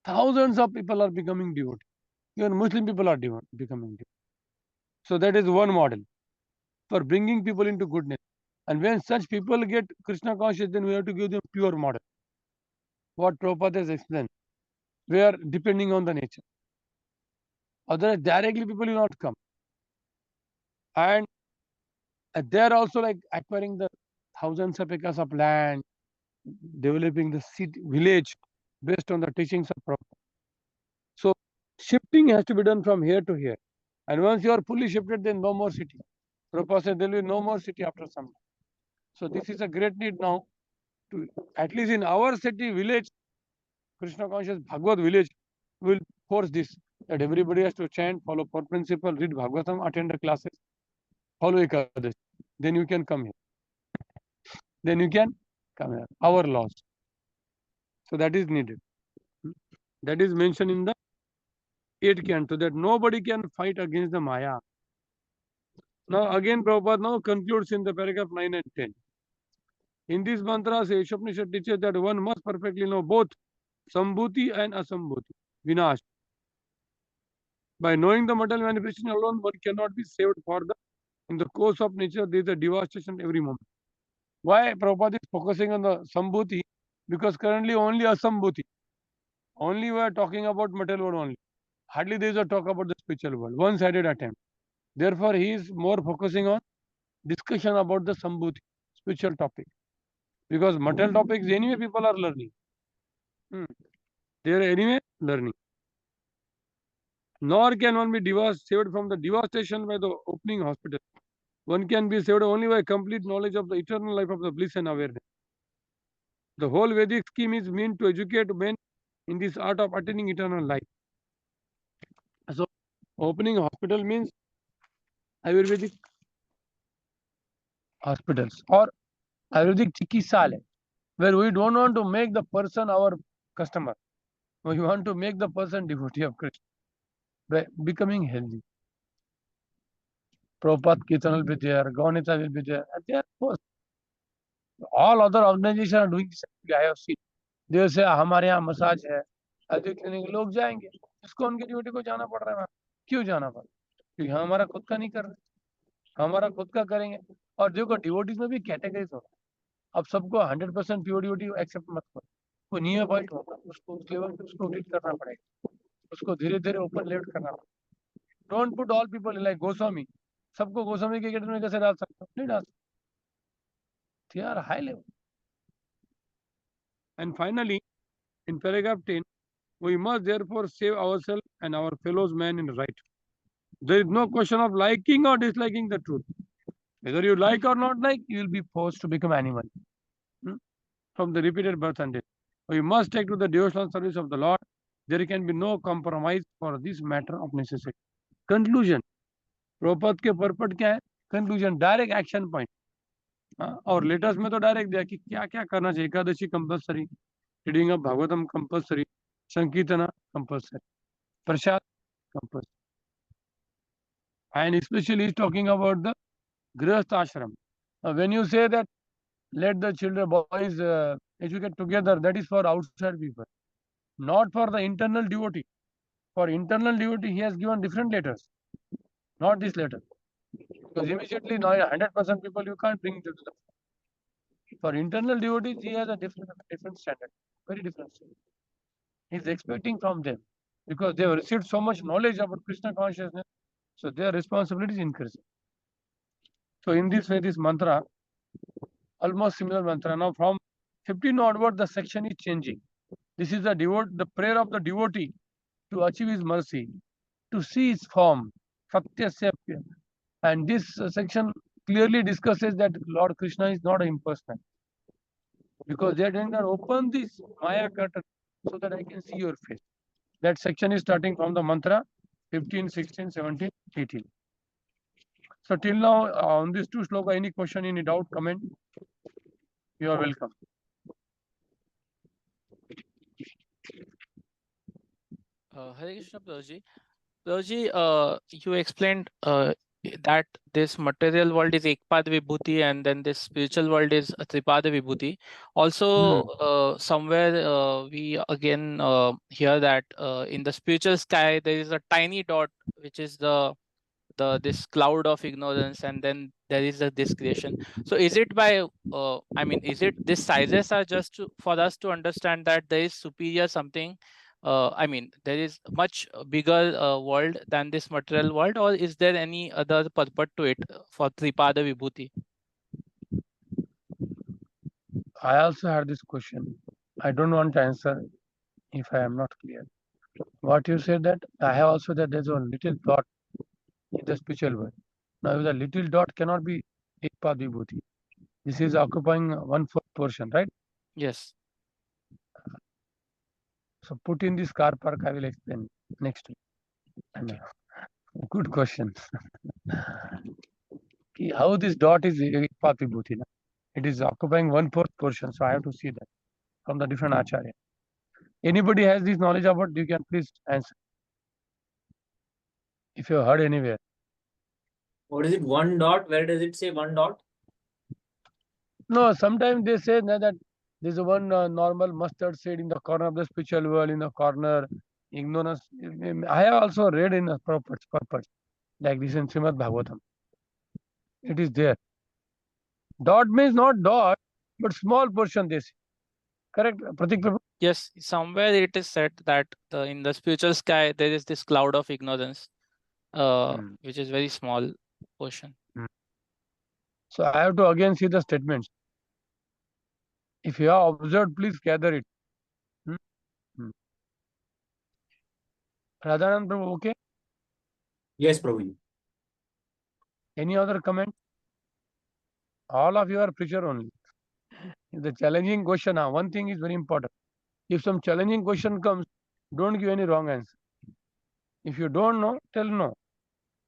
S1: thousands of people are becoming devotees. Even Muslim people are becoming devotees. So that is one model for bringing people into goodness. And when such people get Krishna conscious, then we have to give them pure model. What Prabhupada has explained. We are depending on the nature. Otherwise, directly people will not come. And they are also like acquiring the thousands of acres of land, developing the city, village based on the teachings of Prabhupada. So shifting has to be done from here to here. And once you are fully shifted, then no more city. Prabhupada said there will be no more city after some time. So this is a great need now to, at least in our city, village, Krishna conscious Bhagavad village will force this, that everybody has to chant, follow four principle, read Bhagavatam, attend the classes, follow Ekadashi. Then you can come here. Then you can come here. Our laws. So that is needed. That is mentioned in the 8th canto, that nobody can fight against the Maya. Now again Prabhupada now concludes in the paragraph 9 and 10. In these mantras, Isopanisad teaches that one must perfectly know both Sambhuti and Asambhuti, Vinash. By knowing the material manifestation alone, one cannot be saved for the, in the course of nature, there is a devastation every moment. Why Prabhupada is focusing on the Sambhuti? Because currently only Asambhuti. Only we are talking about material world only. Hardly there is a talk about the spiritual world. One-sided attempt. Therefore, he is more focusing on discussion about the Sambhuti, spiritual topic. Because material topics, anyway, people are learning. They are anyway learning. Nor can one be saved from the devastation by the opening hospital. One can be saved only by complete knowledge of the eternal life of the bliss and awareness. The whole Vedic scheme is meant to educate men in this art of attaining eternal life. So, opening a hospital means Ayurvedic hospitals or Ayurvedic Chikitsalaya, where we don't want to make the person our customer. We want to make the person devotee of Krishna by becoming healthy. Prabhupada Kirtan will be there, Gaunita will be there, and they are first. All other organizations are doing this. I have seen. They will say, हमारे यहाँ massage है, अधिक clinic लोग जाएंगे, इसको उनकी duty को जाना पड़ रहा है, क्यों जाना पड़ रहा है? क्योंकि हमारा खुद का नहीं कर रहे, हमारा खुद का करेंगे. और देखो डिवोटीज में भी कैटेगरीज होता है. अब सबको 100% प्योर डिवोटी एक्सेप्ट मत करो. कोई नियोफाइट होगा, उसको उस लेवल पे उसको रीड करना पड़ेगा, उसको धीरे धीरे ऊपर लिफ्ट करना पड़ेगा. Don't put all people like Goswami. सबको गोस्वामी के कैटेगरी में कैसे डाल सकते हो? नहीं डाल सकते. They are high level. And finally, in paragraph 10, we must therefore save ourselves and our fellows men in right. There is no question of liking or disliking the truth. Whether you like or not like, you will be forced to become animal from the repeated birth and death. We must take to the devotional service of the Lord. There can be no compromise for this matter of necessity. Conclusion. Prabhupada के purport क्या है? Conclusion, direct action point. और letters में तो direct दिया कि क्या क्या करना चाहिए. Ekadashi compulsory, reading of Bhagavatam compulsory, Sankirtana compulsory, Prasad compulsory. And especially is talking about the grihast ashram. When you say that let the children, boys educate together, that is for outside people, not for the internal devotee. For internal devotee, he has given different letters, not this letter. Because immediately now 100% people you can't bring to the. For internal devotees, he has a different standard, very different standard. He is expecting from them because they have received so much knowledge about Krishna consciousness, so their responsibility is increasing. So in this way, this mantra, almost similar mantra. Now from 15 onward, the section is changing. This is the prayer of the devotee to achieve his mercy, to see his form, Satyasya. And this section clearly discusses that Lord Krishna is not impersonal. Because they are going to open this Maya curtain so that I can see your face. That section is starting from the mantra 15, 16, 17, 18. So till now, on these two sloka, any question, any doubt, comment? You are welcome.
S5: Hare Krishna, Prabhuji. Prabhuji, you explained that this material world is Ekpad Vibhuti and then this spiritual world is Tripada Vibhuti. Also, somewhere we again hear that in the spiritual sky there is a tiny dot which is the this cloud of ignorance, and then there is this creation. So is it by I mean, is it these sizes are just for us to understand that there is superior something, I mean there is much bigger world than this material world, or is there any other purpose to it for Tripada Vibhuti?
S1: I also had this question. I don't want to answer if I am not clear. What you said that I have also that there's a little dot in the spiritual world. Now the little dot cannot be Ekpad Vibhuti. This is occupying 1/4 portion, right?
S5: Yes.
S1: So put in this car park, I will explain next week. And, good question. How this dot is Ekpad Vibhuti? It is occupying 1/4 portion, so I have to see that from the different acharya. Anybody has this knowledge about? You can please answer. If you have heard anywhere.
S9: What is it? One dot? Where does it say one dot?
S1: No, sometimes they say that there's one normal mustard seed in the corner of the spiritual world, in the corner, ignorance. I have also read in the purpose, like this in Srimad Bhagavatam. It is there. Dot means not dot, but small portion they say. Correct, Pratik Prabhu?
S5: Yes, somewhere it is said that in the spiritual sky there is this cloud of ignorance, which is very small portion.
S1: So I have to again see the statements. If you have observed, please gather it. Radhanand Prabhu, okay?
S9: Yes, Prabhuji.
S1: Any other comment? All of you are preacher only. The challenging question, one thing is very important. If some challenging question comes, don't give any wrong answer. If you don't know, tell no.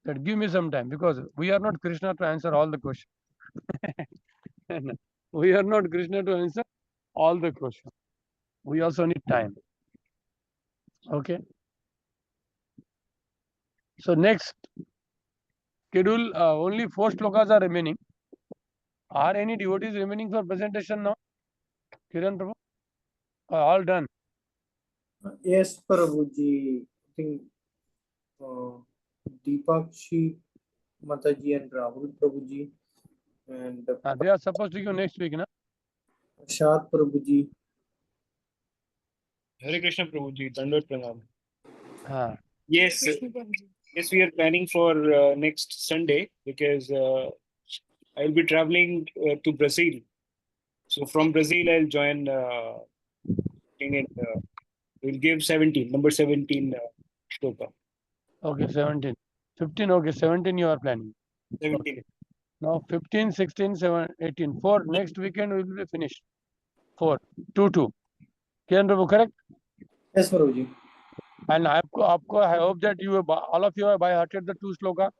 S1: That give me some time, because we are not Krishna to answer all the questions. We are not Krishna to answer all the questions. We also need time. Okay. So next schedule, only 4 shlokas are remaining. Are any devotees remaining for presentation now? Kiran Prabhu? All done.
S8: Yes, Prabhuji. I think Deepakshi Mataji and Rahul Prabhuji and
S1: They are supposed to give next week, na?
S8: Prashad Prabhuji.
S10: Hare Krishna Prabhuji, Dandot Pranam.
S1: Yes.
S10: Yes, we are planning for next Sunday, because I'll be traveling to Brazil. So from Brazil, I'll join we'll give 17, number 17 shloka.
S1: Okay, 17. 15, okay, 17 you are planning.
S10: 17.
S1: Okay. Now 15, 16, 17, 18. 4 next weekend will be finished. 4, 2, 2. Kiran Prabhu, correct?
S8: Yes, Prabhuji.
S1: And I hope that you all of you have by hearted the 2 shloka.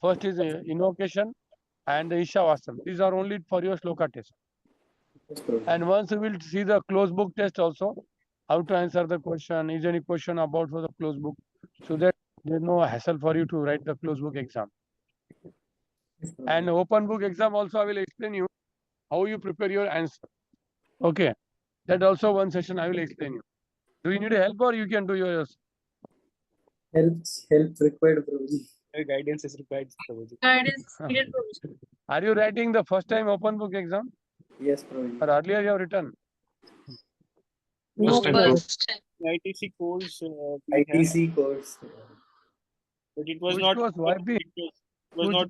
S1: First is invocation and the Ishavasam. These are only for your shloka test.
S8: Yes, Prabhuji.
S1: And once we will see the closed book test also, how to answer the question, is any question about for the closed book, so that there is no hassle for you to write the closed book exam.
S8: Yes, Prabhuji.
S1: And open book exam also I will explain you how you prepare your answer. Okay. That also one session I will explain you. Do you need help or you can do yours?
S8: Help required, Prabhuji.
S10: Guidance is required, Prabhuji.
S11: Guidance needed, Prabhuji.
S1: Are you writing the first time open book exam?
S8: Yes, Prabhuji.
S1: Or earlier you have written?
S11: No,
S10: First time.
S11: first time.
S10: ITC course. We have,
S8: ITC course.
S10: but it was
S1: Which
S10: not.
S1: course? YP?
S10: It was not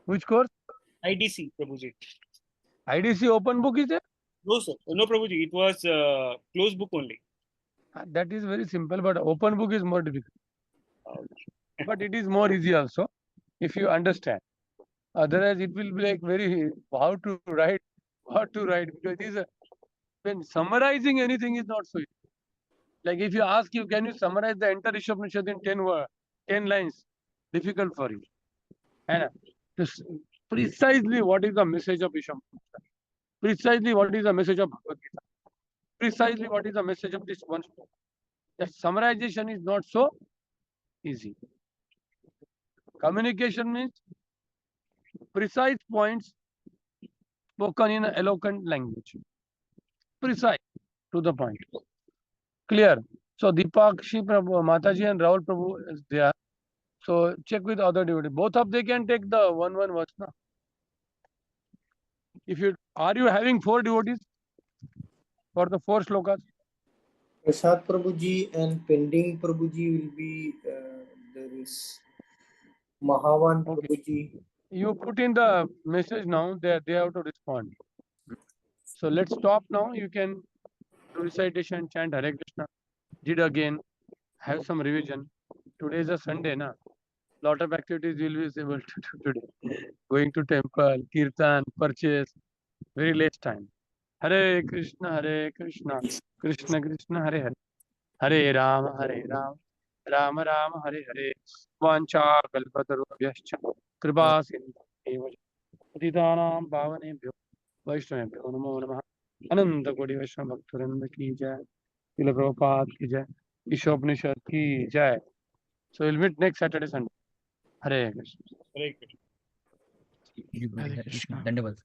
S1: Which course?
S10: IDC, Prabhuji.
S1: IDC open book is there?
S10: No, sir. No, Prabhuji. It was closed book only.
S1: That is very simple, but open book is more difficult. But it is more easy also, if you understand. Otherwise, it will be like very how to write, because it is when summarizing anything is not so easy. Like if you ask you, can you summarize the entire Isopanisad in 10 lines? Difficult for you. And precisely what is the message of Isopanisad? Precisely what is the message of Bhagavad Gita? Precisely what is the message of this one shloka? That summarization is not so easy. Communication means precise points spoken in an eloquent language. Precise, to the point. Clear. So Deepakshi Prabhu, Mataji and Rahul Prabhu is there. So check with other devotees. Both of they can take the one verse now. If you are you having 4 devotees for the 4 slokas?
S8: Prasad Prabhuji and pending Prabhuji will be there is Mahavan
S1: Okay.
S8: Prabhuji.
S1: You put in the message now, they have to respond. So let's stop now. You can do recitation, chant Hare Krishna. Did again, have some revision. Today is a Sunday, na. Lot of activities you will be able to do today. Going to temple, kirtan, purchase, very less time. Hare Krishna, Krishna Krishna, Hare Hare. Hare Rama, Rama Rama, Hare Hare. Vancha kalpatarubhyascha kripa sindhu पतितानां पावनेभ्यो वैष्णवेभ्यो नमो नमः। अनंत कोटि वैष्णव भक्तवृंद की जय। श्रील प्रभुपाद की जय। ईशोपनिषद की जय। So we'll meet next Saturday, Sunday. Hare Krishna.
S10: Hare Krishna.
S5: Hare Krishna.
S11: धन्यवाद।